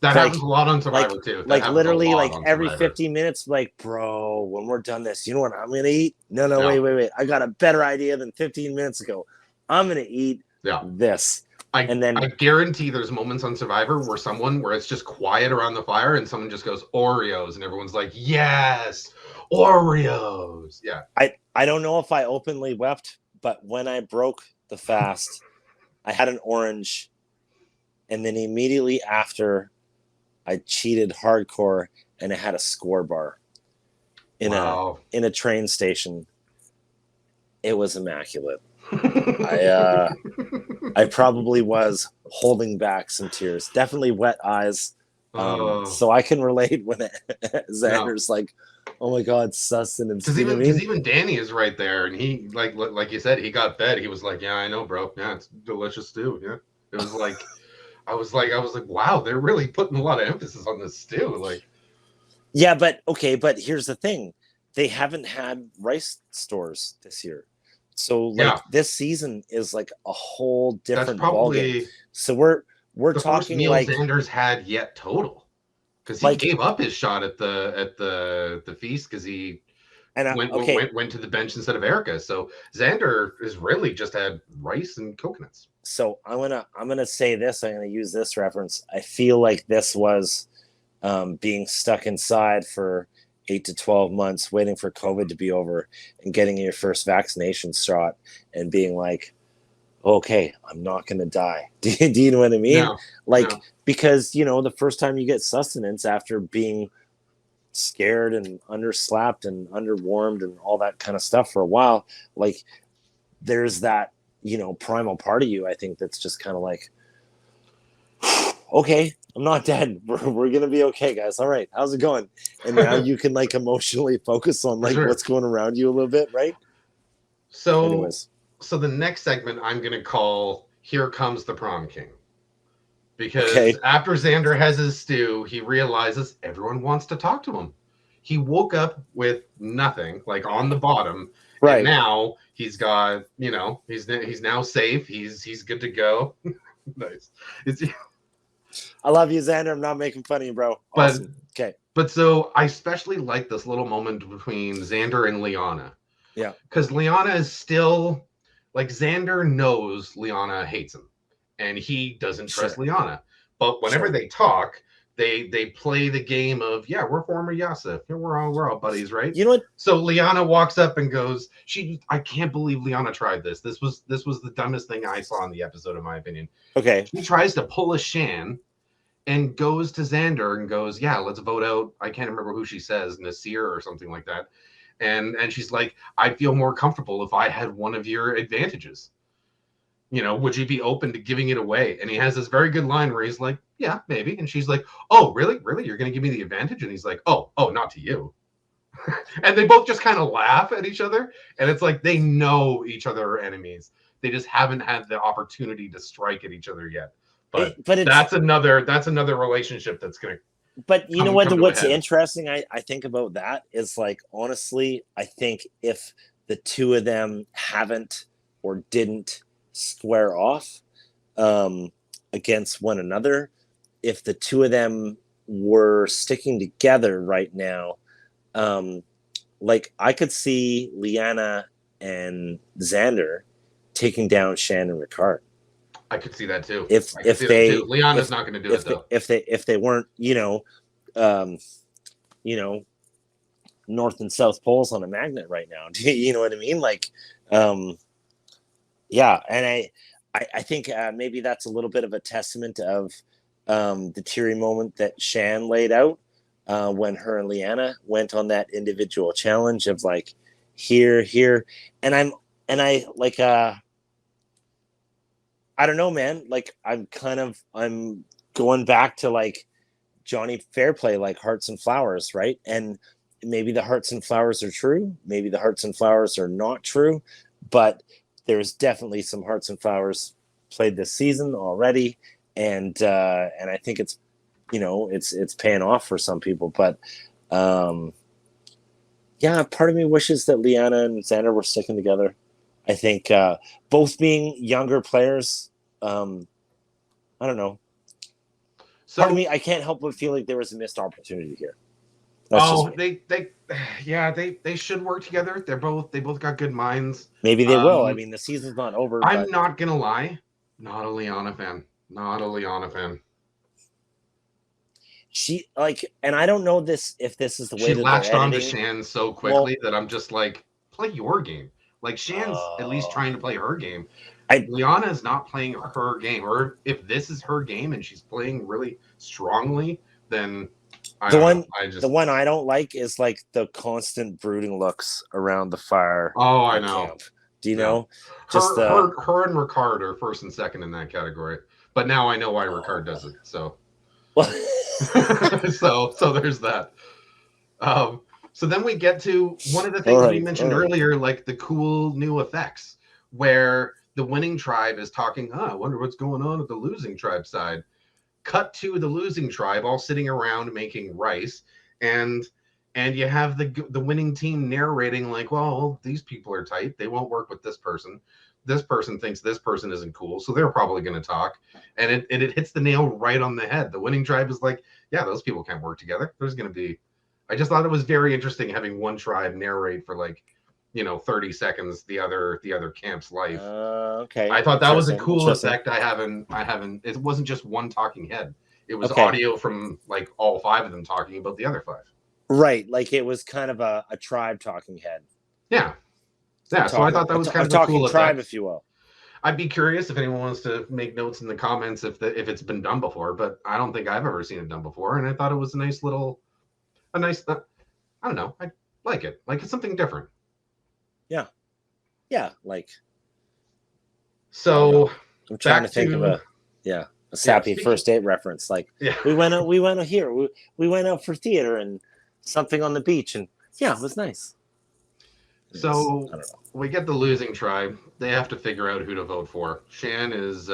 that like happens a lot on like Survivor too. That like happens a literally lot like on every Survivor. 50 minutes, like, bro, when we're done this, you know what I'm gonna eat? No, Yeah, wait, I got a better idea than 15 minutes ago. I'm gonna eat yeah. this. I And then I guarantee there's moments on Survivor where it's just quiet around the fire and someone just goes Oreos and everyone's like, yes, Oreos. Yeah. I don't know if I openly wept, but when I broke the fast, I had an orange, and then immediately after, I cheated hardcore, and I had a score bar in a Wow. train station. It was immaculate. I I probably was holding back some tears, definitely wet eyes. Oh So I can relate when no. Xander's like, "Oh my God, sustenance." Because Do you know even what I because mean? even Danny is right there, and he like you said, he got fed. He was like, "Yeah, I know, bro. Yeah, it's delicious stew. Yeah." It was like I was like, wow, they're really putting a lot of emphasis on this stew. Like, Yeah, but okay, but here's the thing. They haven't had rice stores this year. So yeah, like this season is like a whole that's different ball game. probably So we're the first talking meal like Xander's had yet total. Because he like gave up his shot at the feast because he and went okay, went went to the bench instead of Erica. So Xander has really just had rice and coconuts. so I'm gonna say this, I'm gonna use this reference. I feel like this was being stuck inside for 8 to 12 months, waiting for COVID to be over and getting your first vaccination shot and being like, okay, I'm not going to die. Do you know what I mean? No, Like, no. because, the first time you get sustenance after being scared and underslapped and underwarmed and all that kind of stuff for a while, like, there's that, primal part of you, I think, that's just kind of like, okay, I'm not dead. We're gonna be okay, guys. All right, how's it going? And now you can like emotionally focus on For like sure. what's going around you a little bit, right? So Anyways, so the next segment I'm gonna call "Here Comes the Prom King." Because okay, after Xander has his stew, he realizes everyone wants to talk to him. he woke up with nothing, like on the bottom, and Right. now he's got, he's now safe. He's good to go. Nice. It's I love you, Xander. I'm not making fun of you, bro. but Awesome. Okay. but so I especially like this little moment between Xander and Liana, Yeah. because Liana is still like, Xander knows Liana hates him, and he doesn't trust Sure. Liana. But whenever Sure. they talk, they play the game of, yeah, we're former Yasa, we're all buddies, right? You know what? So Liana walks up and goes, I can't believe Liana tried this. This was the dumbest thing I saw in the episode, in my opinion. Okay. She tries to pull a Shan and goes to Xander and goes, yeah, let's vote out. I can't remember who she says, Nasir or something like that. And she's like, I'd feel more comfortable if I had one of your advantages. Would you be open to giving it away? And he has this very good line where he's like, yeah, maybe. And she's like, oh, really? Really? You're going to give me the advantage? And he's like, oh, not to you. And they both just kind of laugh at each other. And it's like, they know each other are enemies. They just haven't had the opportunity to strike at each other yet. But that's another relationship that's going to. But you know what? What's ahead. Interesting, I think about that is, like, honestly, I think if the two of them haven't or didn't square off against one another, if the two of them were sticking together right now, like, I could see Liana and Xander taking down Shan and Ricard. I could see that too. If Liana's not going to do it though. If they weren't, North and South poles on a magnet right now. You know what I mean? Like, yeah. And I think maybe that's a little bit of a testament of the teary moment that Shan laid out when her and Liana went on that individual challenge of, like, here. And I like, I don't know, man. Like, I'm going back to, like, Johnny Fairplay, like Hearts and Flowers, right? And maybe the Hearts and Flowers are true. Maybe the Hearts and Flowers are not true. But there's definitely some Hearts and Flowers played this season already, and I think it's paying off for some people. But yeah, part of me wishes that Liana and Xander were sticking together. I think both being younger players, I don't know. So, part of me, I can't help but feel like there was a missed opportunity here. They should work together. They both got good minds. Maybe they will. I mean, the season's not over. I'm not gonna lie, not a Liana fan. She, like, and I don't know if this is the way she that latched on to Shan so quickly that I'm just like, play your game. Like, Shan's at least trying to play her game. Liana is not playing her game, or if this is her game and she's playing really strongly, then the one I don't like is, like, the constant brooding looks around the fire. Oh, I know. Camp. Do you know? Just her and Ricard are first and second in that category. But now I know why Ricard does it. So, so there's that. So then we get to one of the things we mentioned earlier, like the cool new effects, where the winning tribe is talking, I wonder what's going on at the losing tribe side. Cut to the losing tribe all sitting around making rice, and you have the winning team narrating, like, well, these people are tight. They won't work with this person. This person thinks this person isn't cool, so they're probably going to talk. And it hits the nail right on the head. The winning tribe is like, yeah, those people can't work together. There's going to be... I just thought it was very interesting having one tribe narrate for, like, 30 seconds the other camp's life. Okay. I thought that was a cool effect. I haven't. It wasn't just one talking head. It was audio from, like, all 5 of them talking about the other 5. Right, like it was kind of a tribe talking head. Yeah. So I thought that was kind of a cool tribe, effect, if you will. I'd be curious if anyone wants to make notes in the comments if it's been done before, but I don't think I've ever seen it done before, and I thought it was a nice. I don't know. I like it. Like, it's something different. Yeah. Yeah, like. So I'm trying to think of a sappy first date reference. Like, we went out here. We went out for theater and something on the beach, and it was nice. So we get the losing tribe. They have to figure out who to vote for. Shan is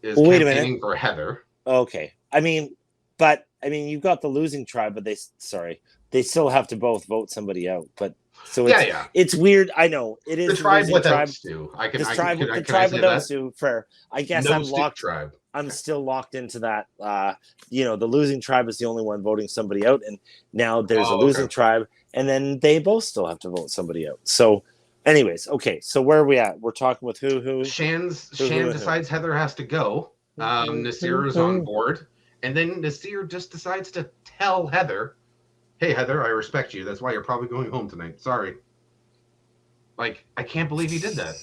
campaigning for Heather. Okay. I mean, but I mean, you've got the losing tribe, but they still have to both vote somebody out. But so Yeah, yeah. it's weird. I know it The is the tribe losing without tribe. Stu. This Can the I tribe say without that? Stu. Fair. I guess No I'm Stu locked. tribe. I'm still locked into that. The losing tribe is the only one voting somebody out, and now there's a Oh, losing okay. tribe, and then they both still have to vote somebody out. So, anyways, okay. So where are we at? We're talking with who, Shan and who. decides Heather has to go. Nasir is on board, and then Nasir just decides to tell Heather, "Hey, Heather, I respect you. That's why you're probably going home tonight. Sorry." Like, I can't believe he did that.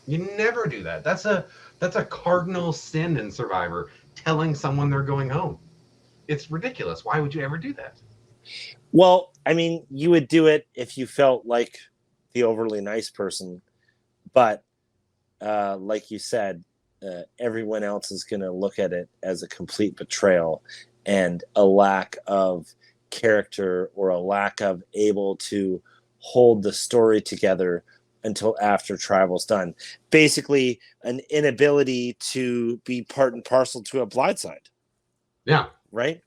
You never do that. That's a cardinal sin in Survivor, telling someone they're going home. It's ridiculous. Why would you ever do that? Well, I mean, you would do it if you felt like the overly nice person, but like you said, everyone else is going to look at it as a complete betrayal and a lack of character or a lack of able to hold the story together until after tribal's done. Basically, an inability to be part and parcel to a blindside, Yeah. right?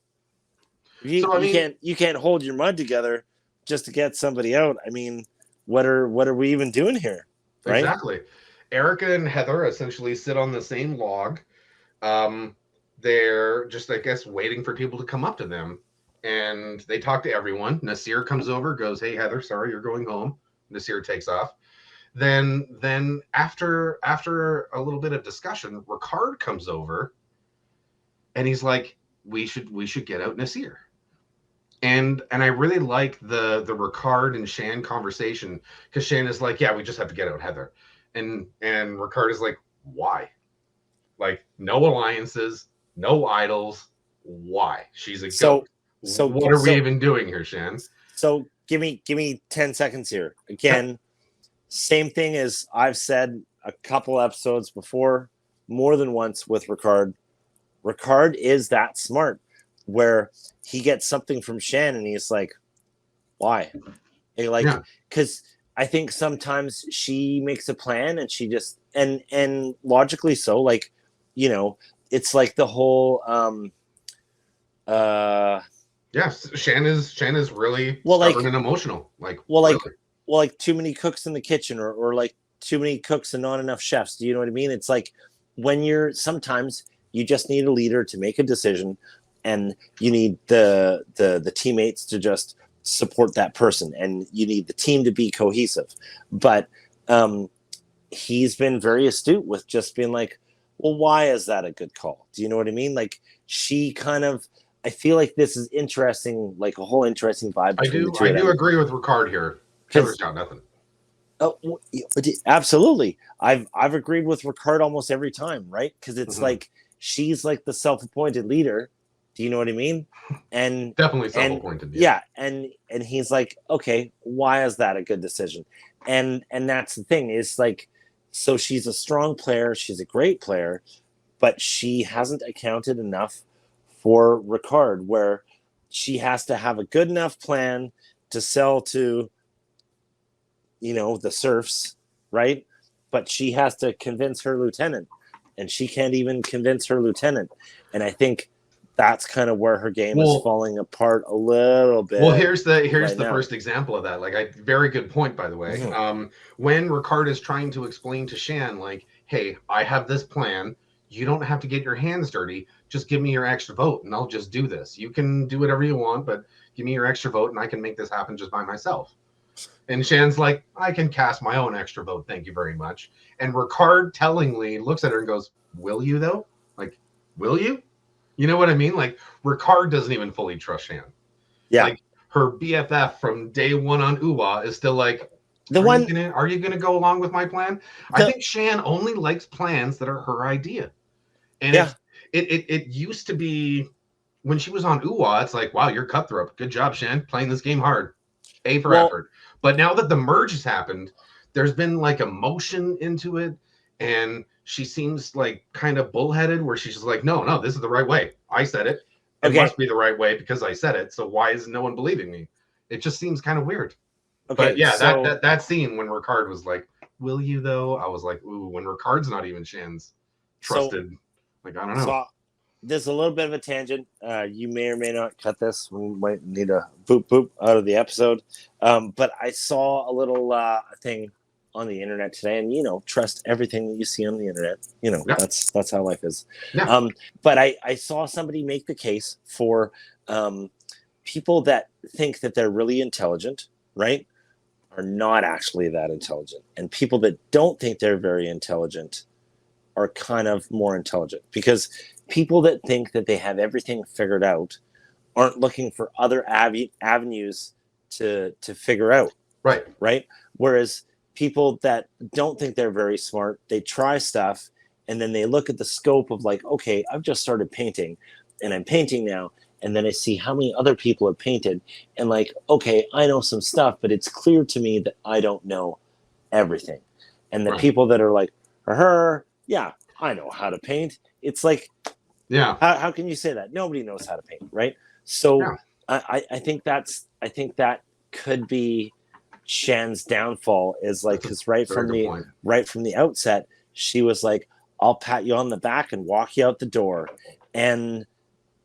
So I mean, You can't hold your mud together just to get somebody out. I mean, what are we even doing here, right? exactly. Erica and Heather essentially sit on the same log. Um, they're just, I guess, waiting for people to come up to them. And they talk to everyone. Nasir comes over, goes, "Hey, Heather, sorry, you're going home." Nasir takes off. Then after a little bit of discussion, Ricard comes over and he's like, "We should get out Nasir." And I really like the Ricard and Shan conversation, because Shan is like, "Yeah, we just have to get out Heather," and Ricard is like, "Why? Like, no alliances, no idols. Why? She's a So goat. What are we so even doing here, Shan?" So give me 10 seconds here. Again, same thing as I've said a couple episodes before, more than once with Ricard. Ricard is that smart where he gets something from Shan and he's like, why? And like, Yeah, because I think sometimes she makes a plan and she just and logically so, like, you know, it's like the whole uh yes. Shan is really well stubborn like and emotional. Like, well like really. well like too many cooks in the kitchen or like too many cooks and not enough chefs. Do you know what I mean? It's like when you're sometimes you just need a leader to make a decision and you need the teammates to just support that person and you need the team to be cohesive. But um he's been very astute with just being like, well, why is that a good call? Do you know what I mean? Like she kind of I feel like this is interesting, like a whole interesting vibe I between the do two I of do them. agree with Ricard here. Heather's Because got nothing. oh, absolutely, I've agreed with Ricard almost every time, right? Because it's Mhm. like she's like the self-appointed leader. Do you know what I mean? And Definitely and self-appointed. Yeah. yeah, and he's like, okay, why is that a good decision? And that's the thing is like, so she's a strong player, she's a great player, but she hasn't accounted enough for Ricard, where she has to have a good enough plan to sell to the serfs, right? But she has to convince her lieutenant, and she can't even convince her lieutenant. And I think that's kind of where her game is Well, falling apart a little Well, bit here's right the now. first example of that. Like, very good point, by the way. Mm-hmm. When Ricard is trying to explain to Shan, like, "Hey, I have this plan. You don't have to get your hands dirty. Just give me your extra vote, and I'll just do this. You can do whatever you want, but give me your extra vote, and I can make this happen just by myself." And Shan's like, "I can cast my own extra vote, thank you very much." And Ricard tellingly looks at her and goes, "Will you though? Like, will you? You know what I mean? Like, Ricard doesn't even fully trust Shan. Yeah, Like, her BFF from day one on Uwa is still like, the are you one gonna are you gonna go along with my plan? I the think Shan only likes plans that are her idea. And yeah it used to be, when she was on Uwa, it's like, wow, you're cutthroat. Good job, Shan, playing this game hard. A for well effort. But now that the merge has happened, there's been like emotion into it, and she seems like kind of bullheaded, where she's just like, no, no, this is the right way. I said it. It okay must be the right way because I said it. So why is no one believing me? It just seems kind of weird. But okay yeah, that so that that scene when Ricard was like, "Will you though?" I was like, "Ooh." When Ricard's not even Shan's so trusted, like, I don't know. so there's a little bit of a tangent. You may or may not cut this. We might need a boop boop out of the episode. But I saw a little thing on the internet today, and trust everything that you see on the internet. Yeah. That's how life is. Yeah. But I saw somebody make the case for people that think that they're really intelligent, right, are not actually that intelligent, and people that don't think they're very intelligent are kind of more intelligent, because people that think that they have everything figured out aren't looking for other avenues to figure out, Right. Whereas people that don't think they're very smart, they try stuff, and then they look at the scope of, like, okay, I've just started painting and I'm painting now, and then I see how many other people have painted, and, like, okay, I know some stuff, but it's clear to me that I don't know everything. And the Right. people that are like, her, yeah, I know how to paint. It's like, Yeah. how can you say that? Nobody knows how to paint, right? So Yeah. I think that could be Shan's downfall, is like, That's a because right very from good the point. outset, she was like, I'll pat you on the back and walk you out the door. And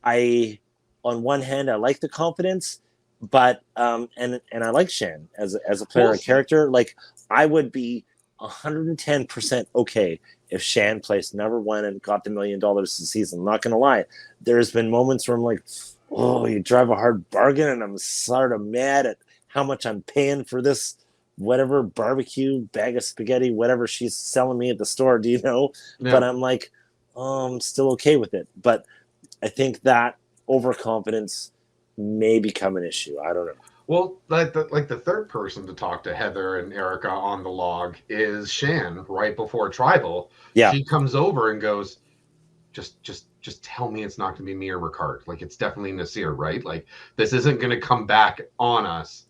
I, on one hand, I like the confidence, but and I like Shan as a player Well, and character. Like, I would be 110% okay if Shan placed number one and got the $1 million this season. I'm not gonna lie, there's been moments where I'm like, oh, you drive a hard bargain, and I'm sort of mad at how much I'm paying for this whatever barbecue bag of spaghetti, whatever she's selling me at the store. Do you know? But yeah. I'm like, I'm still okay with it. But I think that overconfidence may become an issue. I don't know. Well, like the third person to talk to Heather and Erica on the log is Shan right before tribal. Yeah. She comes over and goes, just tell me it's not going to be me or Ricard. Like, it's definitely Nasir, right? Like, this isn't going to come back on us.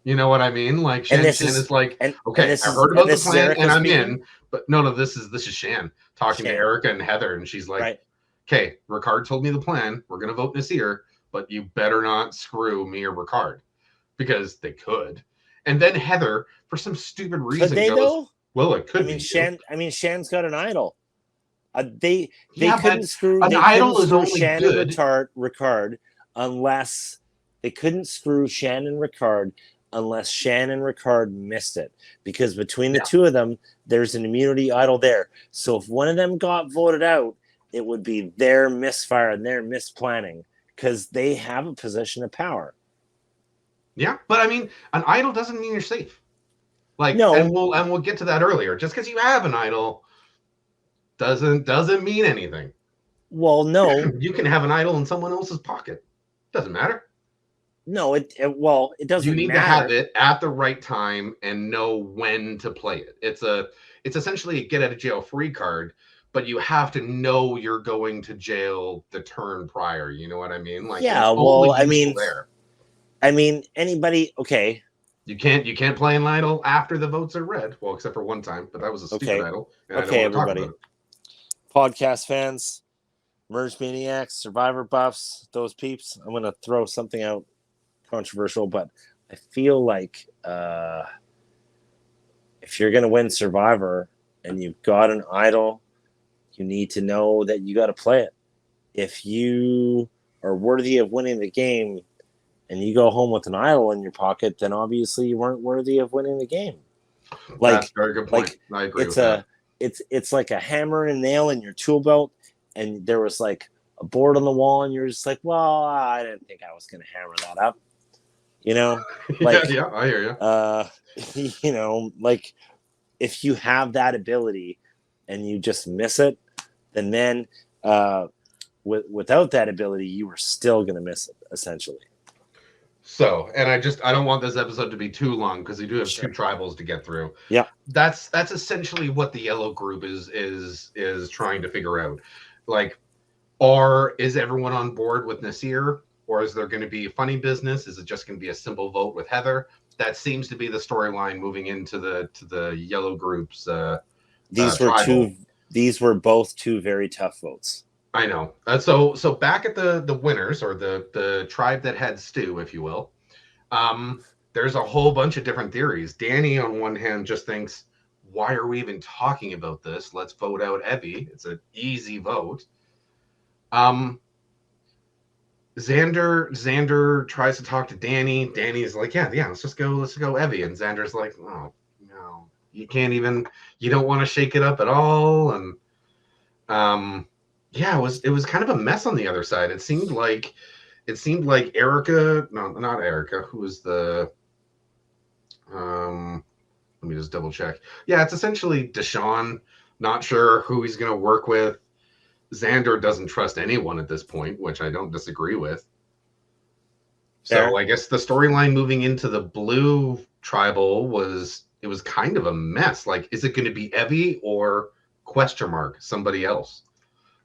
You know what I mean? Like, And Shan this Shan is is like, and okay, this I is heard about the this is plan and Erica I'm speaking. in. But no, this is Shan talking to Shan, Erica and Heather, and she's like, right? okay, Ricard told me the plan. We're gonna vote Nasir, but you better not screw me or Ricard, because they could. And then Heather, for some stupid Could reason, they goes, though? well, it I could mean, be you. Shan's got an idol. They Yeah, but couldn't screw an they couldn't idol is screw only Shan and good. Ricard unless they couldn't screw Shan and Ricard unless Shan and Ricard missed it, because between the Yeah. two of them, there's an immunity idol there. So if one of them got voted out, it would be their misfire and their misplanning, because they have a position of power. Yeah, but I mean, an idol doesn't mean you're safe. Like, and No, we'll get to that earlier. Just because you have an idol doesn't mean anything. well, no, You can have an idol in someone else's pocket. Doesn't matter. no, it You doesn't need to have matter. it at the right time and know when to play it. It's essentially a get out of jail free card, but you have to know you're going to jail the turn prior. You know what I mean? Like, it's Yeah, totally well, useful there. anybody, okay, You can't play an idol after the votes are read. Well, except for one time, but that was a stupid okay, idol, and I don't okay, want to talk about everybody, it. podcast fans, Merge Maniacs, Survivor buffs, those peeps. I'm gonna throw something out controversial, but I feel like if you're gonna win Survivor and you've got an idol, you need to know that you got to play it. If you are worthy of winning the game and you go home with an idol in your pocket, then obviously you weren't worthy of winning the game. That's Like, a very good point. like I agree it's with that. it's like a hammer and nail in your tool belt, and there was like a board on the wall, and you're just like, well, I didn't think I was gonna hammer that up, you know, Yeah, like, yeah, I hear you. like, if you have that ability and you just miss it, then without that ability, you were still gonna miss it essentially. So, and I don't want this episode to be too long because we do have two Sure. tribals to get through. Yeah. That's essentially what the yellow group is trying to figure out. Like, is everyone on board with Nasir, or is there going to be funny business? Is it just going to be a simple vote with Heather? That seems to be the storyline moving into the yellow group's tribal. These were both two very tough votes. I know. So back at the winners, or the tribe that had Stu, if you will. There's a whole bunch of different theories. Danny, on one hand, just thinks, why are we even talking about this? Let's vote out Evie. It's an easy vote. Um, Xander tries to talk to Danny. Danny's like, yeah, let's just go Evie. And Xander's like, oh no, you can't even. You don't want to shake it up at all. And yeah, it was kind of a mess on the other side. It seemed like Erica, no, not Erica. Who was the Let me just double check. Yeah, it's essentially Deshaun. Not sure who he's going to work with. Xander doesn't trust anyone at this point, which I don't disagree with. So Fair. I guess the storyline moving into the blue tribal was kind of a mess. Like, is it going to be Evie or question mark somebody else?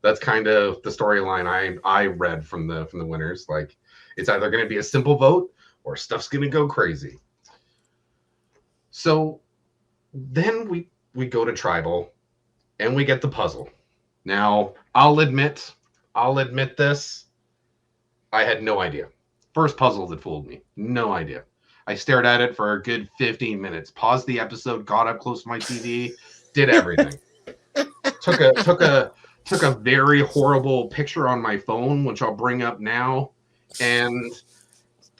That's kind of the storyline I read from the winners. Like, it's either going to be a simple vote or stuff's going to go crazy. So then we go to tribal and we get the puzzle. Now, I'll admit this. I had no idea. First puzzle that fooled me. No idea. I stared at it for a good 15 minutes. Paused the episode, got up close to my TV, did everything. took a very horrible picture on my phone, which I'll bring up now, and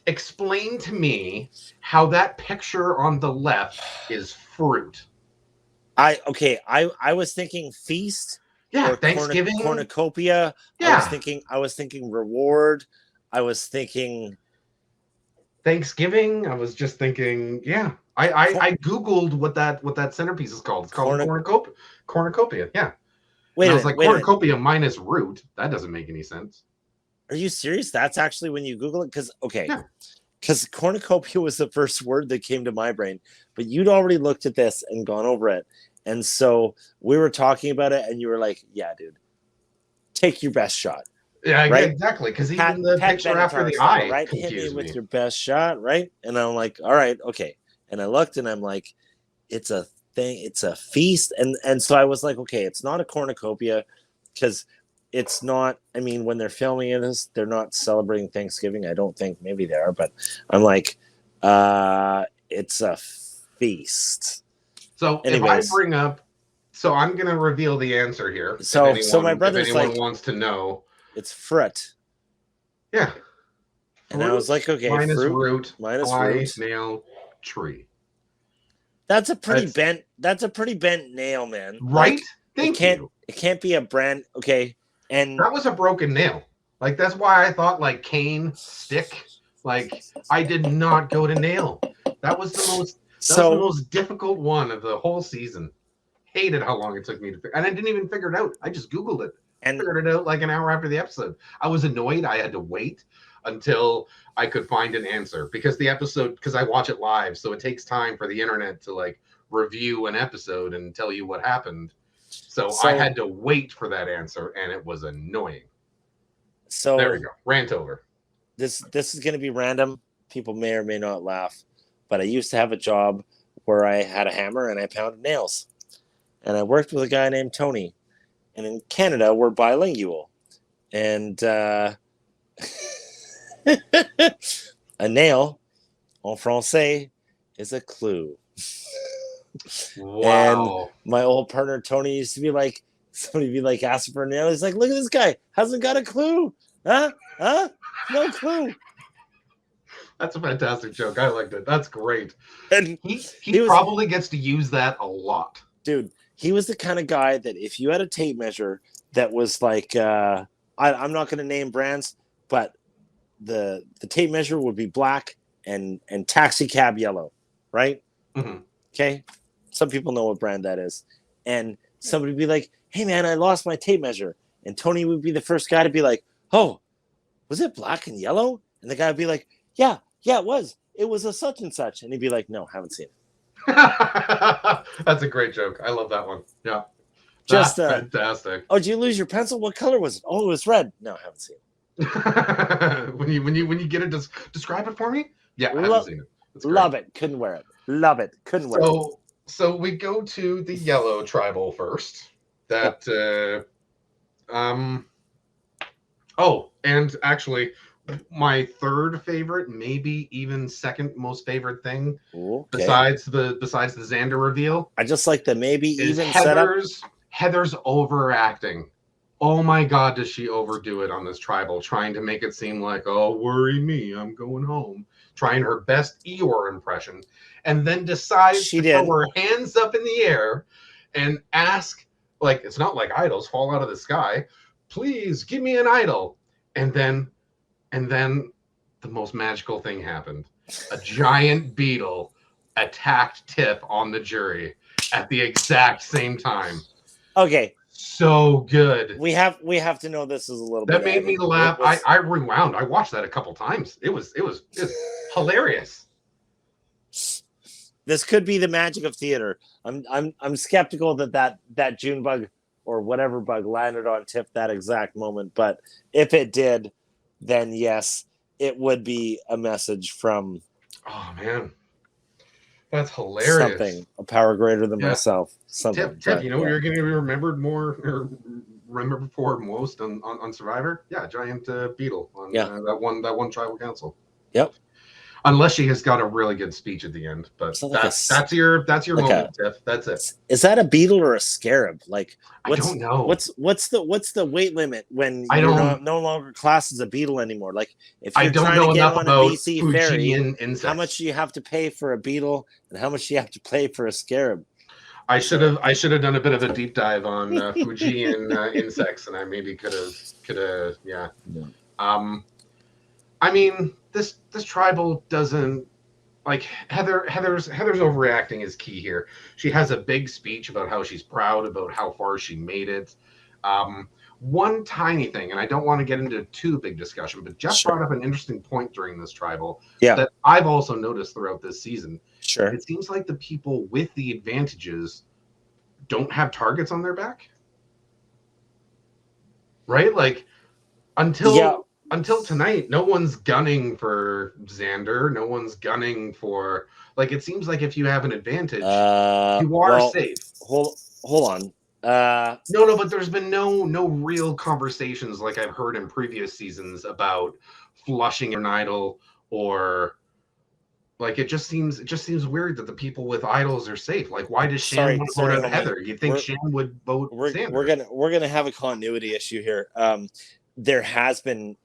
explain to me how that picture on the left is fruit. I was thinking feast. Yeah, or Thanksgiving cornucopia. Yeah, I was thinking reward. I was thinking Thanksgiving. I was just thinking, yeah. I googled what that centerpiece is called. It's called cornucopia. Yeah. Wait And I a was minute, like, wait a minute. cornucopia minus root. That doesn't make any sense. Are you serious? That's actually when you Google it? Because Yeah. because cornucopia was the first word that came to my brain, but you'd already looked at this and gone over it. And so we were talking about it, and you were like, yeah, dude, take your best shot. Yeah, Right? exactly. Because even the picture after the style, eye right? Hit me confused with me. your best shot, right? And I'm like, all right, okay. And I looked and I'm like, it's a thing, it's a feast. And so I was like, okay, it's not a cornucopia because it's not, I mean, when they're filming this, they're not celebrating Thanksgiving. I don't think, maybe they are, but I'm like, it's a feast. So Anyways, if I bring up, so I'm gonna reveal the answer here. so If my brother's anyone like, wants to know, it's fruit. yeah, And I was like, okay, minus fruit root, minus eye, root. nail, tree. That's a pretty bent nail, man. Right? Like, Thank you. It can't be a brand. Okay. And that was a broken nail. Like, that's why I thought like cane, stick. Like, I did not go to nail. That was the most difficult one of the whole season. Hated how long it took me to figure, and I didn't even figure it out. I just Googled it and figured it out like an hour after the episode. I was annoyed. I had to wait until I could find an answer because I watch it live, so it takes time for the internet to like review an episode and tell you what happened. So I had to wait for that answer, and it was annoying. So there we go. Rant over. This is going to be random. People may or may not laugh, but I used to have a job where I had a hammer and I pounded nails. And I worked with a guy named Tony. And in Canada, we're bilingual. And a nail, en français, is a clue. Wow. And my old partner Tony used to be like, somebody be like asking for a nail. He's like, look at this guy, hasn't got a clue. Huh? No clue. That's a fantastic joke. I liked it. That's great. And he probably gets to use that a lot. Dude, he was the kind of guy that if you had a tape measure that was like, I'm not going to name brands, but the tape measure would be black and taxi cab yellow, right? Mm-hmm. Okay. Some people know what brand that is. And somebody would be like, hey man, I lost my tape measure. And Tony would be the first guy to be like, oh, was it black and yellow? And the guy would be like, yeah, it was. It was a such and such. And he'd be like, no, haven't seen it. That's a great joke. I love that one. Yeah. Just fantastic. Oh, did you lose your pencil? What color was it? Oh, it was red. No, I haven't seen it. when you get it, describe it for me. Yeah, I haven't seen it. Love it. Couldn't wear it. Love it. Couldn't wear it. So we go to the yellow tribal first. That oh, and actually my third favorite, maybe even second most favorite thing, besides the Xander reveal. I just like the maybe even Heather's overacting Oh my God, does she overdo it on this tribal, trying to make it seem like, oh, worry me, I'm going home. Trying her best Eeyore impression, and then decides She to throw did. her hands up in the air and ask, like, it's not like idols fall out of the sky. Please give me an idol. And then the most magical thing happened. A giant beetle attacked Tiff on the jury at the exact same time. Okay, So good. we have to know this is a little That bit, made me Evan. laugh. I rewound. I watched that a couple times. It was hilarious. This could be the magic of theater. I'm skeptical that June bug or whatever bug landed on Tiff that exact moment, but if it did, then yes, it would be a message from Oh man, that's hilarious. something, a power greater than Yeah, myself, something. Tiff. But You know what yeah, you're going to be remembered more or remembered for most on Survivor? Yeah, giant beetle on yeah, that one tribal council. yep. Unless she has got a really good speech at the end, but So that's your like a moment, Tiff. That's it. is that a beetle or a scarab? Like I don't know. what's the weight limit when I you're don't. not no longer classed as a beetle anymore? Like if I you're don't trying to know get enough on a about BC ferry, Fujian how much insects. do you have to pay for a beetle and how much do you have to pay for a scarab? I should So have I should have done a bit of a deep dive on Fujian insects, and I maybe could have yeah. yeah. Um, I mean this tribal doesn't like Heather's overreacting is key here. She has a big speech about how she's proud about how far she made it. One tiny thing, and I don't want to get into too big discussion, but Jeff brought Sure. up an interesting point during this tribal Yeah, that I've also noticed throughout this season. sure. It seems like the people with the advantages don't have targets on their back, right? Like Yeah. until tonight, no one's gunning for Xander. No one's gunning for like. It seems like if you have an advantage, you are Well, safe. hold on. No, but there's been no real conversations like I've heard in previous seasons about flushing an idol or like it just seems weird that the people with idols are safe. Like, why does Shan want to vote sorry, out homie. Heather? You'd think We're Shan would vote we're Xander. gonna have a continuity issue here. There has been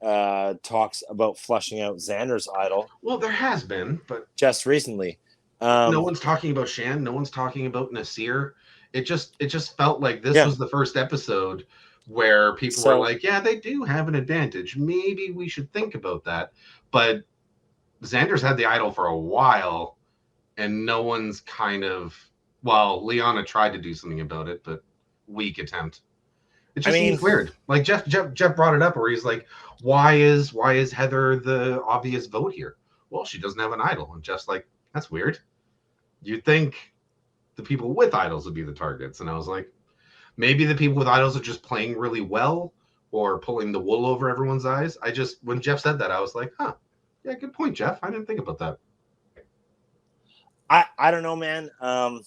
talks about flushing out Xander's idol Well, there has been, but just recently. no Um, one's talking about Shan. No one's talking about Nasir. It just felt like this yeah. was the first episode where people were So like, "Yeah, they do have an advantage. Maybe we should think about that." But Xander's had the idol for a while, and no one's kind of well, Liana tried to do something about it, but weak attempt. It I just mean, seems weird. Like Jeff brought it up where he's like, why is Heather the obvious vote here? Well, she doesn't have an idol, and Jeff's like, that's weird. You'd think the people with idols would be the targets, and I was like, maybe the people with idols are just playing really well or pulling the wool over everyone's eyes. I just when Jeff said that, I was like, huh, yeah, good point, Jeff. I didn't think about that. I don't know, man. I'm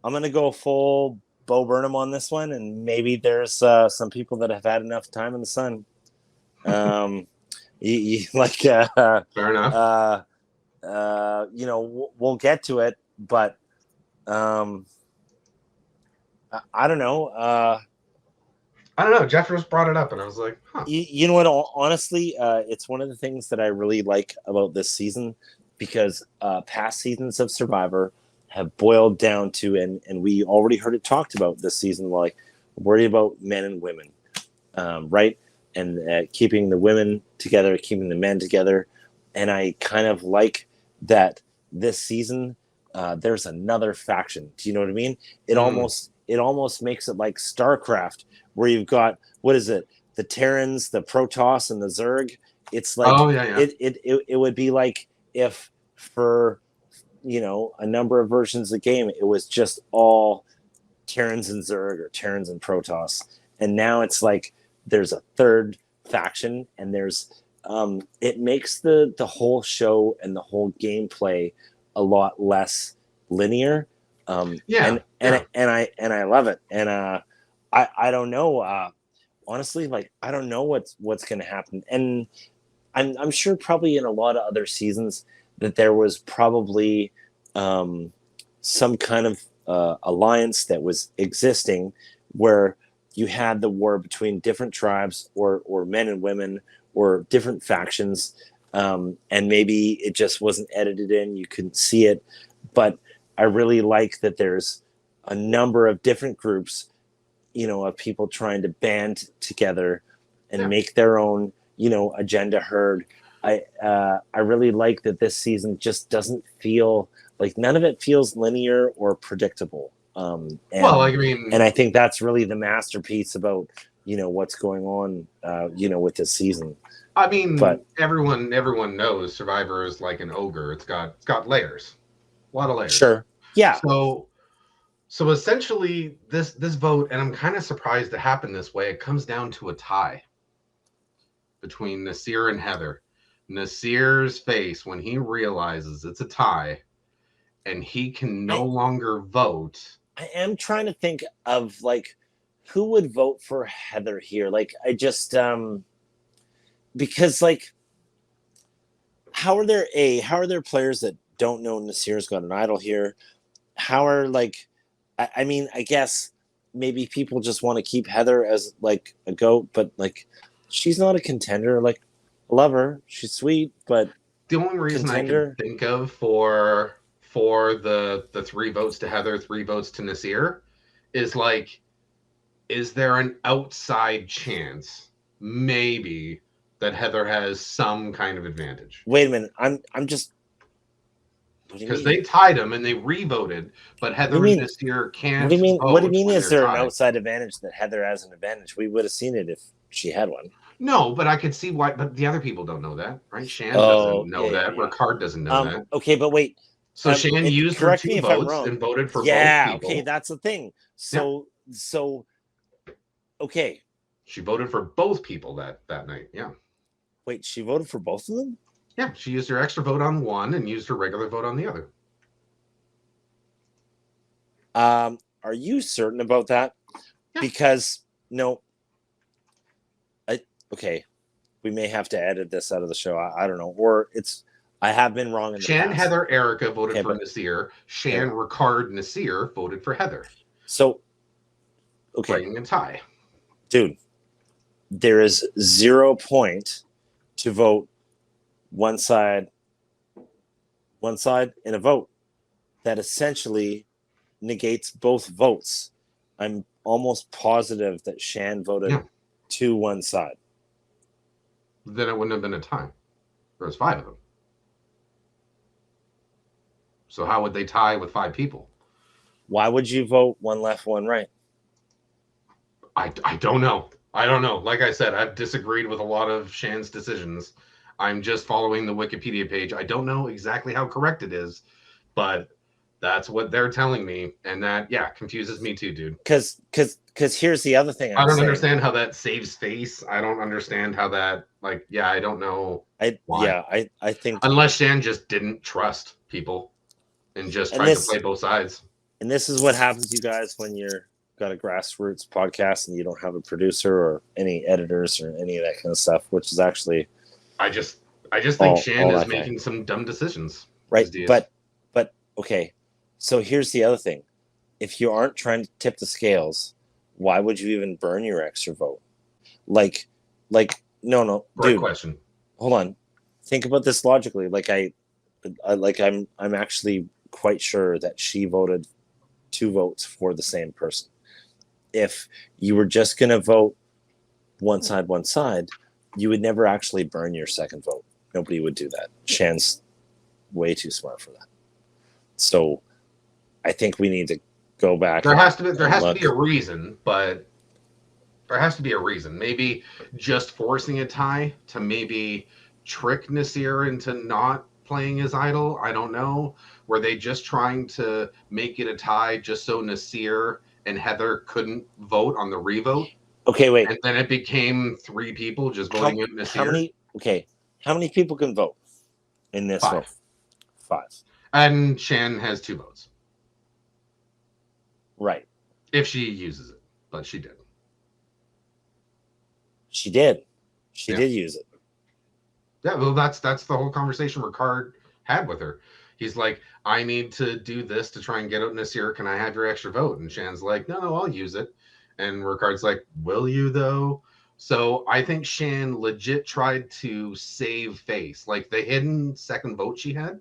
gonna go full Bo Burnham on this one, and maybe there's some people that have had enough time in the sun. Like Fair enough. we'll get to it, but um, I don't know. I don't know. Jeff just brought it up, and I was like, huh. You know what? Honestly, it's one of the things that I really like about this season because past seasons of Survivor have boiled down to, and we already heard it talked about this season, like worry about men and women, right? And keeping the women together, keeping the men together. And I kind of like that this season, there's another faction. Do you know what I mean? It almost makes it like StarCraft, where you've got what is it? The Terrans, the Protoss, and the Zerg. It's like Oh yeah, yeah. it would be like if for a number of versions of the game it was just all Terrans and Zerg or Terrans and Protoss, and now it's like there's a third faction, and there's it makes the whole show and the whole gameplay a lot less linear. Yeah, And I love it, and I don't know. Honestly, like I don't know what's going to happen, and I'm sure probably in a lot of other seasons that there was probably some kind of alliance that was existing where you had the war between different tribes or men and women or different factions, and maybe it just wasn't edited in, you couldn't see it, but I really like that there's a number of different groups, of people trying to band together and Yeah. make their own, agenda heard. I really like that this season just doesn't feel like, none of it feels linear or predictable. Well, And I mean, I think that's really the masterpiece about what's going on, with this season. But everyone knows Survivor is like an ogre. It's got layers, a lot of layers. sure, yeah, So so essentially, this vote, and I'm kind of surprised it happened this way. It comes down to a tie between Nasir and Heather. Nasir's face when he realizes it's a tie, and he can no I longer vote. I am trying to think of like who would vote for Heather here. Like I just because like how are there players that don't know Nasir's got an idol here? How are like I mean, I guess maybe people just want to keep Heather as like a goat, but like she's not a contender. Like I love her, she's sweet, but The only reason I can contender. think of for the three votes to Heather, three votes to Nasir, is like, is there an outside chance, maybe, that Heather has some kind of advantage? Wait a minute, I'm just. What do you Because mean? they tied them and they re-voted, but What do you Heather and mean? Nasir What do you can't mean? What do you vote mean? when Is they're there an tied. outside advantage that Heather has an advantage? We would have seen it if she had one. No, but I could see why. But the other people don't know that, right? Shan doesn't Oh, know yeah, that. yeah, Ricard doesn't know yeah. that. Okay, but wait. So Shan used her Correct me two if I'm votes wrong. and voted for both Yeah. Okay, people. that's the thing. Yeah, So okay. she voted for both people that night. Yeah, Wait, she voted for both of them? yeah. She used her extra vote on one and used her regular vote on the other. Are you certain about that? Yeah. Because no, okay. We may have to edit this out of the show. I don't know, or it's. I have been wrong in the Shan, past. Heather, Erica voted Okay, for but Nasir. yeah. Shan, Ricard, Nasir voted for Heather. So okay, Bringing a tie. dude, there is 0 point to vote one side in a vote. That essentially negates both votes. I'm almost positive that Shan voted Yeah. to one side. Then it wouldn't have been a tie. There was five of them. So how would they tie with five people? Why would you vote one left, one right? I don't know. I don't know. Like I said, I've disagreed with a lot of Shan's decisions. I'm just following the Wikipedia page. I don't know exactly how correct it is, but that's what they're telling me, and that confuses me too, dude. Because here's the other thing I I'm don't saying. understand how that saves face. I don't understand how that I don't know why. I think Unless Shan just didn't trust people and just tried to play both sides. And this is what happens, you guys, when you're got a grassroots podcast and you don't have a producer or any editors or any of that kind of stuff, which is actually I just think Shan is making some dumb decisions. Right. But okay. So here's the other thing. If you aren't trying to tip the scales, why would you even burn your extra vote? Like no, Great dude. question. Hold on. Think about this logically. I'm actually quite sure that she voted 2 votes for the same person. If you were just going to vote one side, you would never actually burn your second vote. Nobody would do that. Shan's way too smart for that. So I think we need to go back. There has to be a reason, but there has to be a reason. Maybe just forcing a tie to maybe trick Nasir into not playing his idol. I don't know. Were they just trying to make it a tie just so Nasir and Heather couldn't vote on the revote? Okay, wait. And then it became 3 people just voting out Nasir. How many people can vote in this 5. vote? 5. And Shan has 2 votes. Right. If she uses it, but she did. She did. She did use it. Yeah, well, that's the whole conversation Ricard had with her. He's like, I need to do this to try and get out Nasir. Can I have your extra vote? And Shan's like, no, I'll use it. And Ricard's like, will you though? So I think Shan legit tried to save face. Like the hidden second vote she had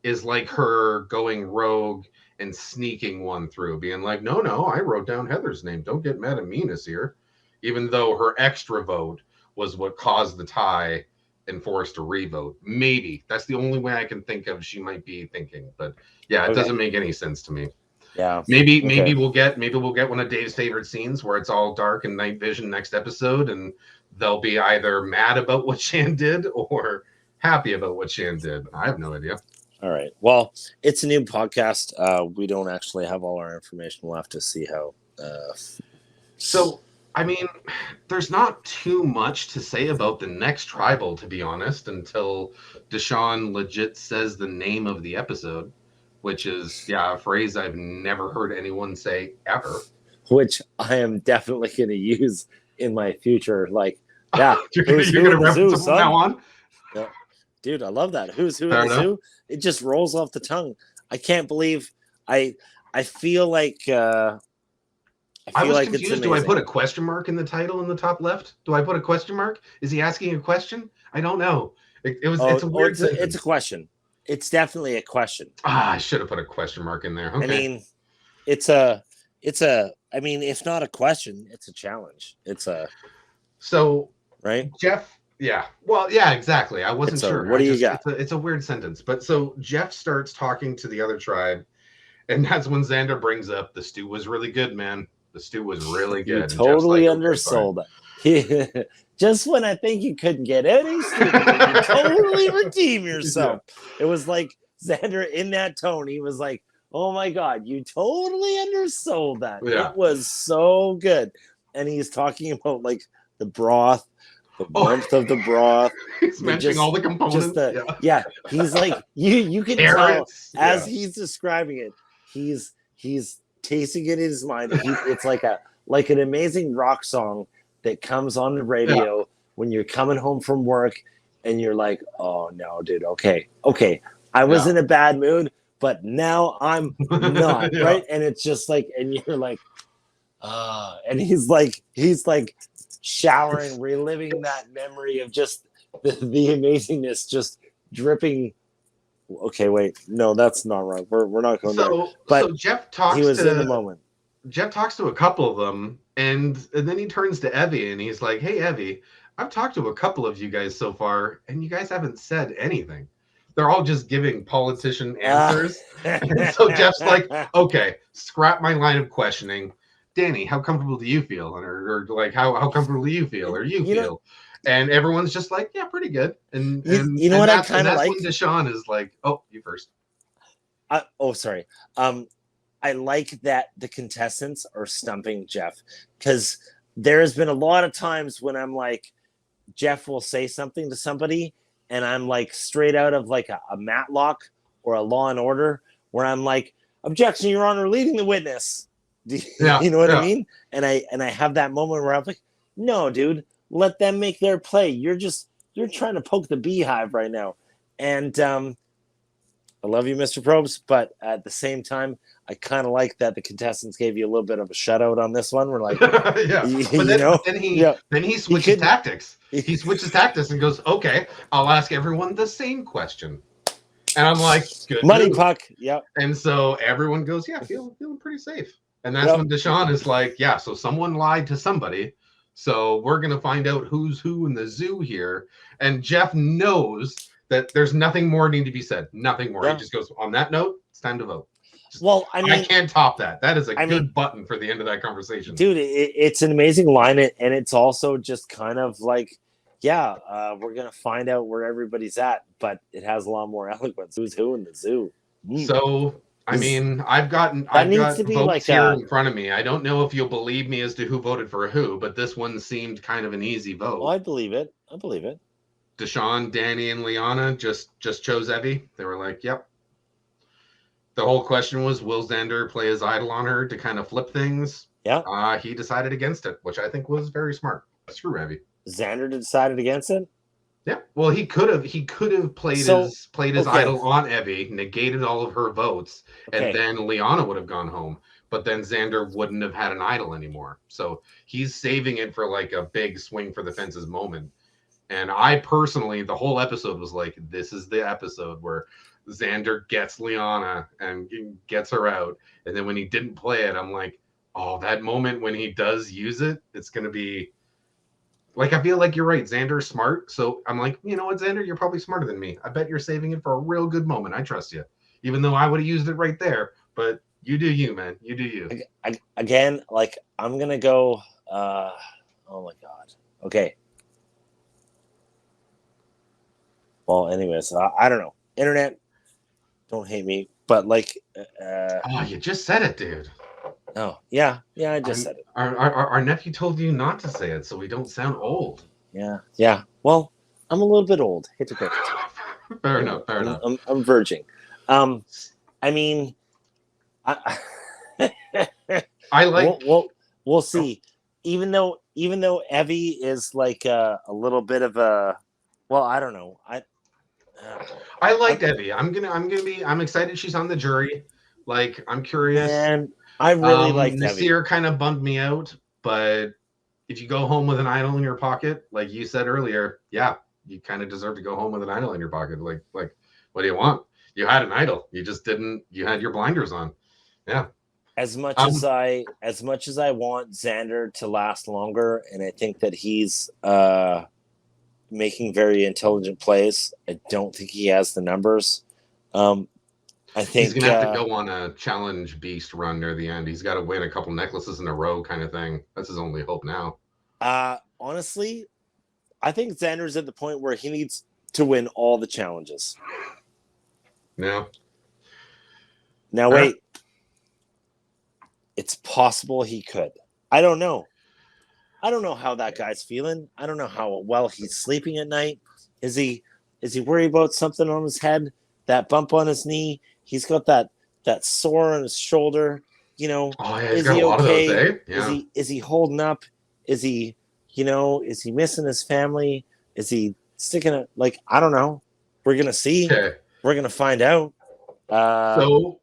is like her going rogue and sneaking one through, being like, no, no, I wrote down Heather's name. Don't get mad at me, Nasir. Even though her extra vote was what caused the tie and forced a revote. Maybe. That's the only way I can think of she might be thinking. But yeah, it Okay. doesn't make any sense to me. Yeah. Maybe Okay. maybe we'll get one of Dave's favorite scenes where it's all dark and night vision next episode, and they'll be either mad about what Shan did or happy about what Shan did. I have no idea. All right. Well, it's a new podcast. We don't actually have all our information. We'll have to see how. So, I mean, there's not too much to say about the next tribal, to be honest, until Deshaun legit says the name of the episode, which is, yeah, a phrase I've never heard anyone say ever. Which I am definitely going to use in my future. Like, yeah, you're going to reference it from now on? Yeah. Dude, I love that. Who's who in the zoo? It just rolls off the tongue. I can't believe I feel like I was confused. Do I put a question mark in the title in the top left? Do I put a question mark? Is he asking a question? I don't know. It's a weird sentence. It's a question. It's definitely a question. I should have put a question mark in there. Okay. I mean, it's I mean, if not a question, it's a challenge. Right? Jeff. Yeah. Well, yeah, exactly. I wasn't sure. What do you got? It's a weird sentence. But so Jeff starts talking to the other tribe, and that's when Xander brings up the stew was really good, man. The stew was really good. You totally undersold it. Just when I think you couldn't get any stew, you totally redeem yourself. Yeah. It was like Xander in that tone. He was like, oh my God, you totally undersold that. Yeah. It was so good. And he's talking about like the broth. The warmth of the broth. He's mentioning all the components. Yeah, he's like you can Carrots. Tell as he's describing it, he's tasting it in his mind. It's like an amazing rock song that comes on the radio when you're coming home from work and you're like, oh no, dude, okay. I was in a bad mood, but now I'm not, right? And it's just like, and you're like, and he's like showering, reliving that memory of just the amazingness just dripping. Okay, wait, no, that's not right. We're not going there. But so Jeff talks. He was in the moment. Jeff talks to a couple of them, and then he turns to Evie and he's like, "Hey, Evie, I've talked to a couple of you guys so far, and you guys haven't said anything. They're all just giving politician answers." And so Jeff's like, "Okay, scrap my line of questioning. Danny, how comfortable do you feel?" Or like, how comfortable do you feel? Or you feel? And everyone's just like, yeah, pretty good. And you know what I kind of like? When Deshaun is like, oh, you first. Sorry. I like that the contestants are stumping Jeff, because there has been a lot of times when I'm like, Jeff will say something to somebody and I'm like straight out of like a Matlock or a Law and Order where I'm like, objection, Your Honor, leading the witness. You know what I mean? And I have that moment where I'm like, no, dude, let them make their play. You're trying to poke the beehive right now. And I love you, Mr. Probst, but at the same time, I kind of like that the contestants gave you a little bit of a shutout on this one. We're like, then he switches tactics. He switches tactics and goes, okay, I'll ask everyone the same question. And I'm like, good money puck. Yep. And so everyone goes, yeah, feeling pretty safe. And that's when Deshaun is like, yeah, so someone lied to somebody. So we're going to find out who's who in the zoo here. And Jeff knows that there's nothing more need to be said. Nothing more. Yeah. He just goes, on that note, it's time to vote. I can't top that. That is a good button for the end of that conversation. Dude, it's an amazing line. And it's also just kind of like, we're going to find out where everybody's at. But it has a lot more eloquence. Who's who in the zoo. So... I mean, I've got votes here in front of me. I don't know if you'll believe me as to who voted for who, but this one seemed kind of an easy vote. Oh, I believe it. Deshaun, Danny, and Liana just chose Evie. They were like, yep. The whole question was, will Xander play his idol on her to kind of flip things? Yeah. He decided against it, which I think was very smart. Screw Evie. Xander decided against it? Yeah, well, he could have played his idol on Evie, negated all of her votes, and then Liana would have gone home. but then Xander wouldn't have had an idol anymore. So he's saving it for like a big swing for the fences moment. And I personally, the whole episode was like, this is the episode where Xander gets Liana and gets her out. And then when he didn't play it, I'm like, oh, that moment when he does use it, it's going to be like, I feel like you're right. Xander's smart. So I'm like, you know what, Xander, you're probably smarter than me. I bet you're saving it for a real good moment. I trust you, even though I would have used it right there. But you do you, man. You do you. Again, like I'm going to go. Oh my God. Okay. Well, anyways, I don't know. Internet, don't hate me, but like, oh, you just said it, dude. Oh, yeah, I just said it. Our nephew told you not to say it, so we don't sound old. Yeah. Well, I'm a little bit old. Hate to break it to you. Fair enough. I'm verging. I mean, I like. We'll see. Even though Evie is like a little bit of a, well, I don't know. I liked Evie. I'm excited she's on the jury. Like, I'm curious. And I really like Nasir kind of bummed me out, but if you go home with an idol in your pocket, like you said earlier, yeah, you kind of deserve to go home with an idol in your pocket. Like, what do you want? You had an idol. You just didn't. You had your blinders on. Yeah. As much as I want Xander to last longer, and I think that he's making very intelligent plays, I don't think he has the numbers. I think he's gonna have to go on a challenge beast run near the end. He's got to win a couple necklaces in a row, kind of thing. That's his only hope now. Honestly, I think Xander's at the point where he needs to win all the challenges. No. Now wait. It's possible he could. I don't know. I don't know how that guy's feeling. I don't know how well he's sleeping at night. Is he worried about something on his head? That bump on his knee? He's got that sore on his shoulder. You know, is he okay? Those, yeah. Is he holding up? Is he missing his family? Is he sticking it? Like, I don't know. We're gonna see. Okay. We're gonna find out. So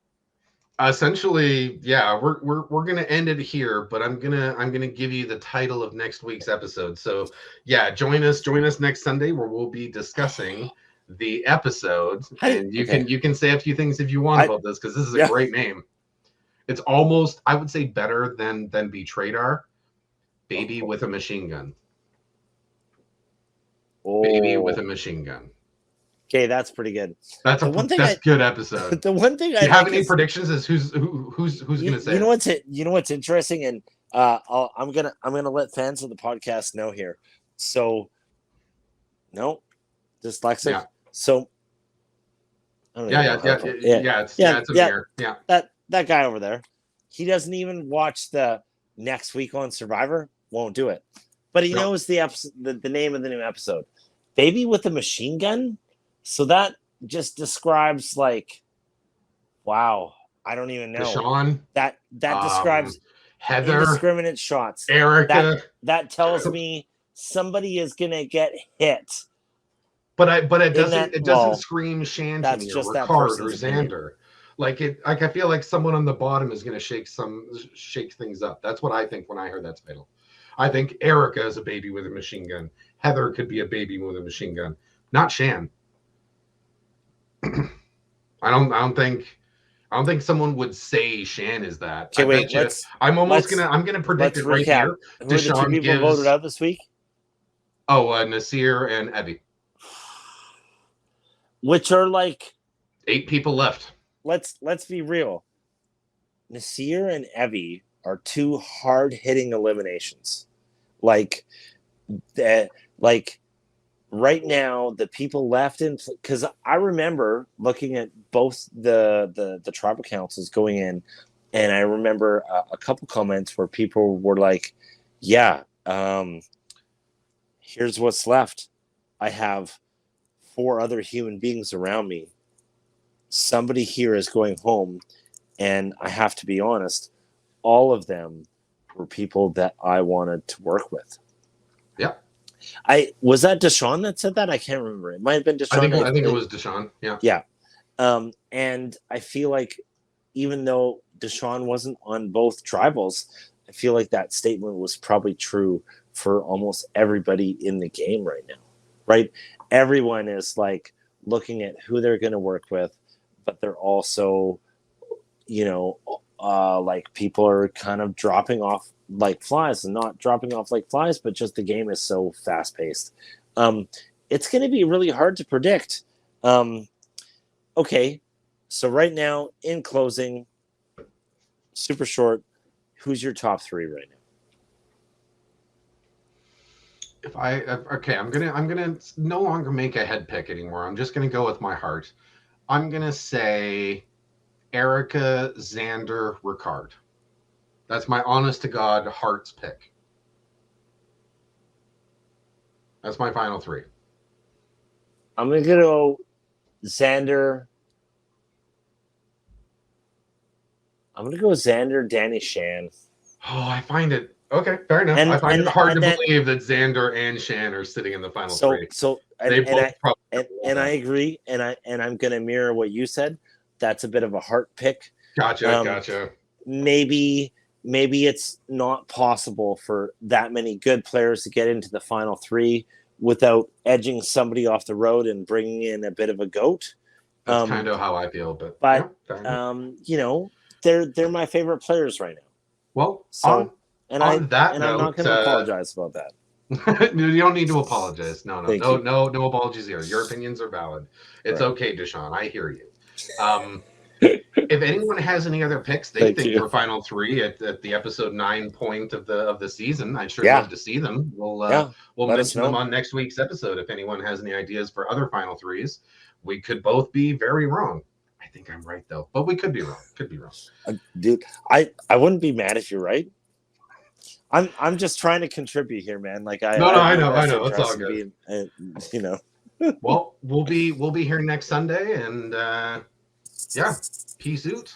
essentially, yeah, we're gonna end it here, but I'm gonna give you the title of next week's episode. So yeah, join us next Sunday where we'll be discussing the episode, and you can say a few things if you want about this, because this is a great name. It's almost, I would say, better than Betrayed. Baby with a machine gun. Baby with a machine gun. Okay, that's pretty good. That's a good episode. The one thing Do you have any predictions as who's gonna say? You know what's interesting, and I'm gonna let fans of the podcast know here. So, no, dyslexic. Yeah. So, it's Amir. Yeah, that guy over there, he doesn't even watch the next week on Survivor. Won't do it, but he knows the episode, the name of the new episode, Baby with a Machine Gun. So that just describes, like, wow, I don't even know. Deshaun. That describes Heather, indiscriminate shots. Erica. That tells me somebody is gonna get hit. But it doesn't scream Shanty or Ricard or Xander. Opinion. Like I feel like someone on the bottom is gonna shake things up. That's what I think when I heard that title. I think Erica is a baby with a machine gun. Heather could be a baby with a machine gun. Not Shan. I don't think someone would say Shan is that. Okay, wait. I'm gonna predict it right here. Who are the two people voted out this week? Oh, Nasir and Evie. Which are like 8 people left. Let's be real. Nasir and Evie are 2 hard-hitting eliminations. Like that. Like right now, the people left in, because I remember looking at both the tribal councils going in, and I remember a couple comments where people were like, "Yeah, here's what's left. I have 4 other human beings around me. Somebody here is going home, and I have to be honest, all of them were people that I wanted to work with." Yeah. Was that Deshaun that said that? I can't remember. It might have been Deshaun. I think it was Deshaun. Yeah. Yeah. And I feel like even though Deshaun wasn't on both tribals, I feel like that statement was probably true for almost everybody in the game right now, right? Everyone is like looking at who they're going to work with, but they're also, like people are kind of dropping off like flies, and not dropping off like flies, but just the game is so fast paced. It's going to be really hard to predict. Okay, so right now, in closing, super short, who's your top three right now? I'm gonna no longer make a head pick anymore. I'm just gonna go with my heart. I'm gonna say Erica, Xander, Ricard. That's my honest to God heart's pick. That's my final three. I'm going to go Xander. I'm going to go Xander, Danny Shan. Oh, I find it okay. Fair enough. I find it hard to believe that Xander and Shan are sitting in the final three. And I agree, and I'm going to mirror what you said. That's a bit of a heart pick. Gotcha. Maybe it's not possible for that many good players to get into the final three without edging somebody off the road and bringing in a bit of a goat. That's kind of how I feel, but they're my favorite players right now. Well, I'm not going to apologize about that. You don't need to apologize. No apologies here. Your opinions are valid. It's okay, Deshaun. I hear you. If anyone has any other picks they think for final three at the episode 9 point of the season, I'd sure love to see them. We'll mention them on next week's episode. If anyone has any ideas for other final threes, we could both be very wrong. I think I'm right though, but we could be wrong. Dude, I wouldn't be mad if you're right. I'm just trying to contribute here, man. Like I know. It's all good. Well, we'll be here next Sunday, and peace out.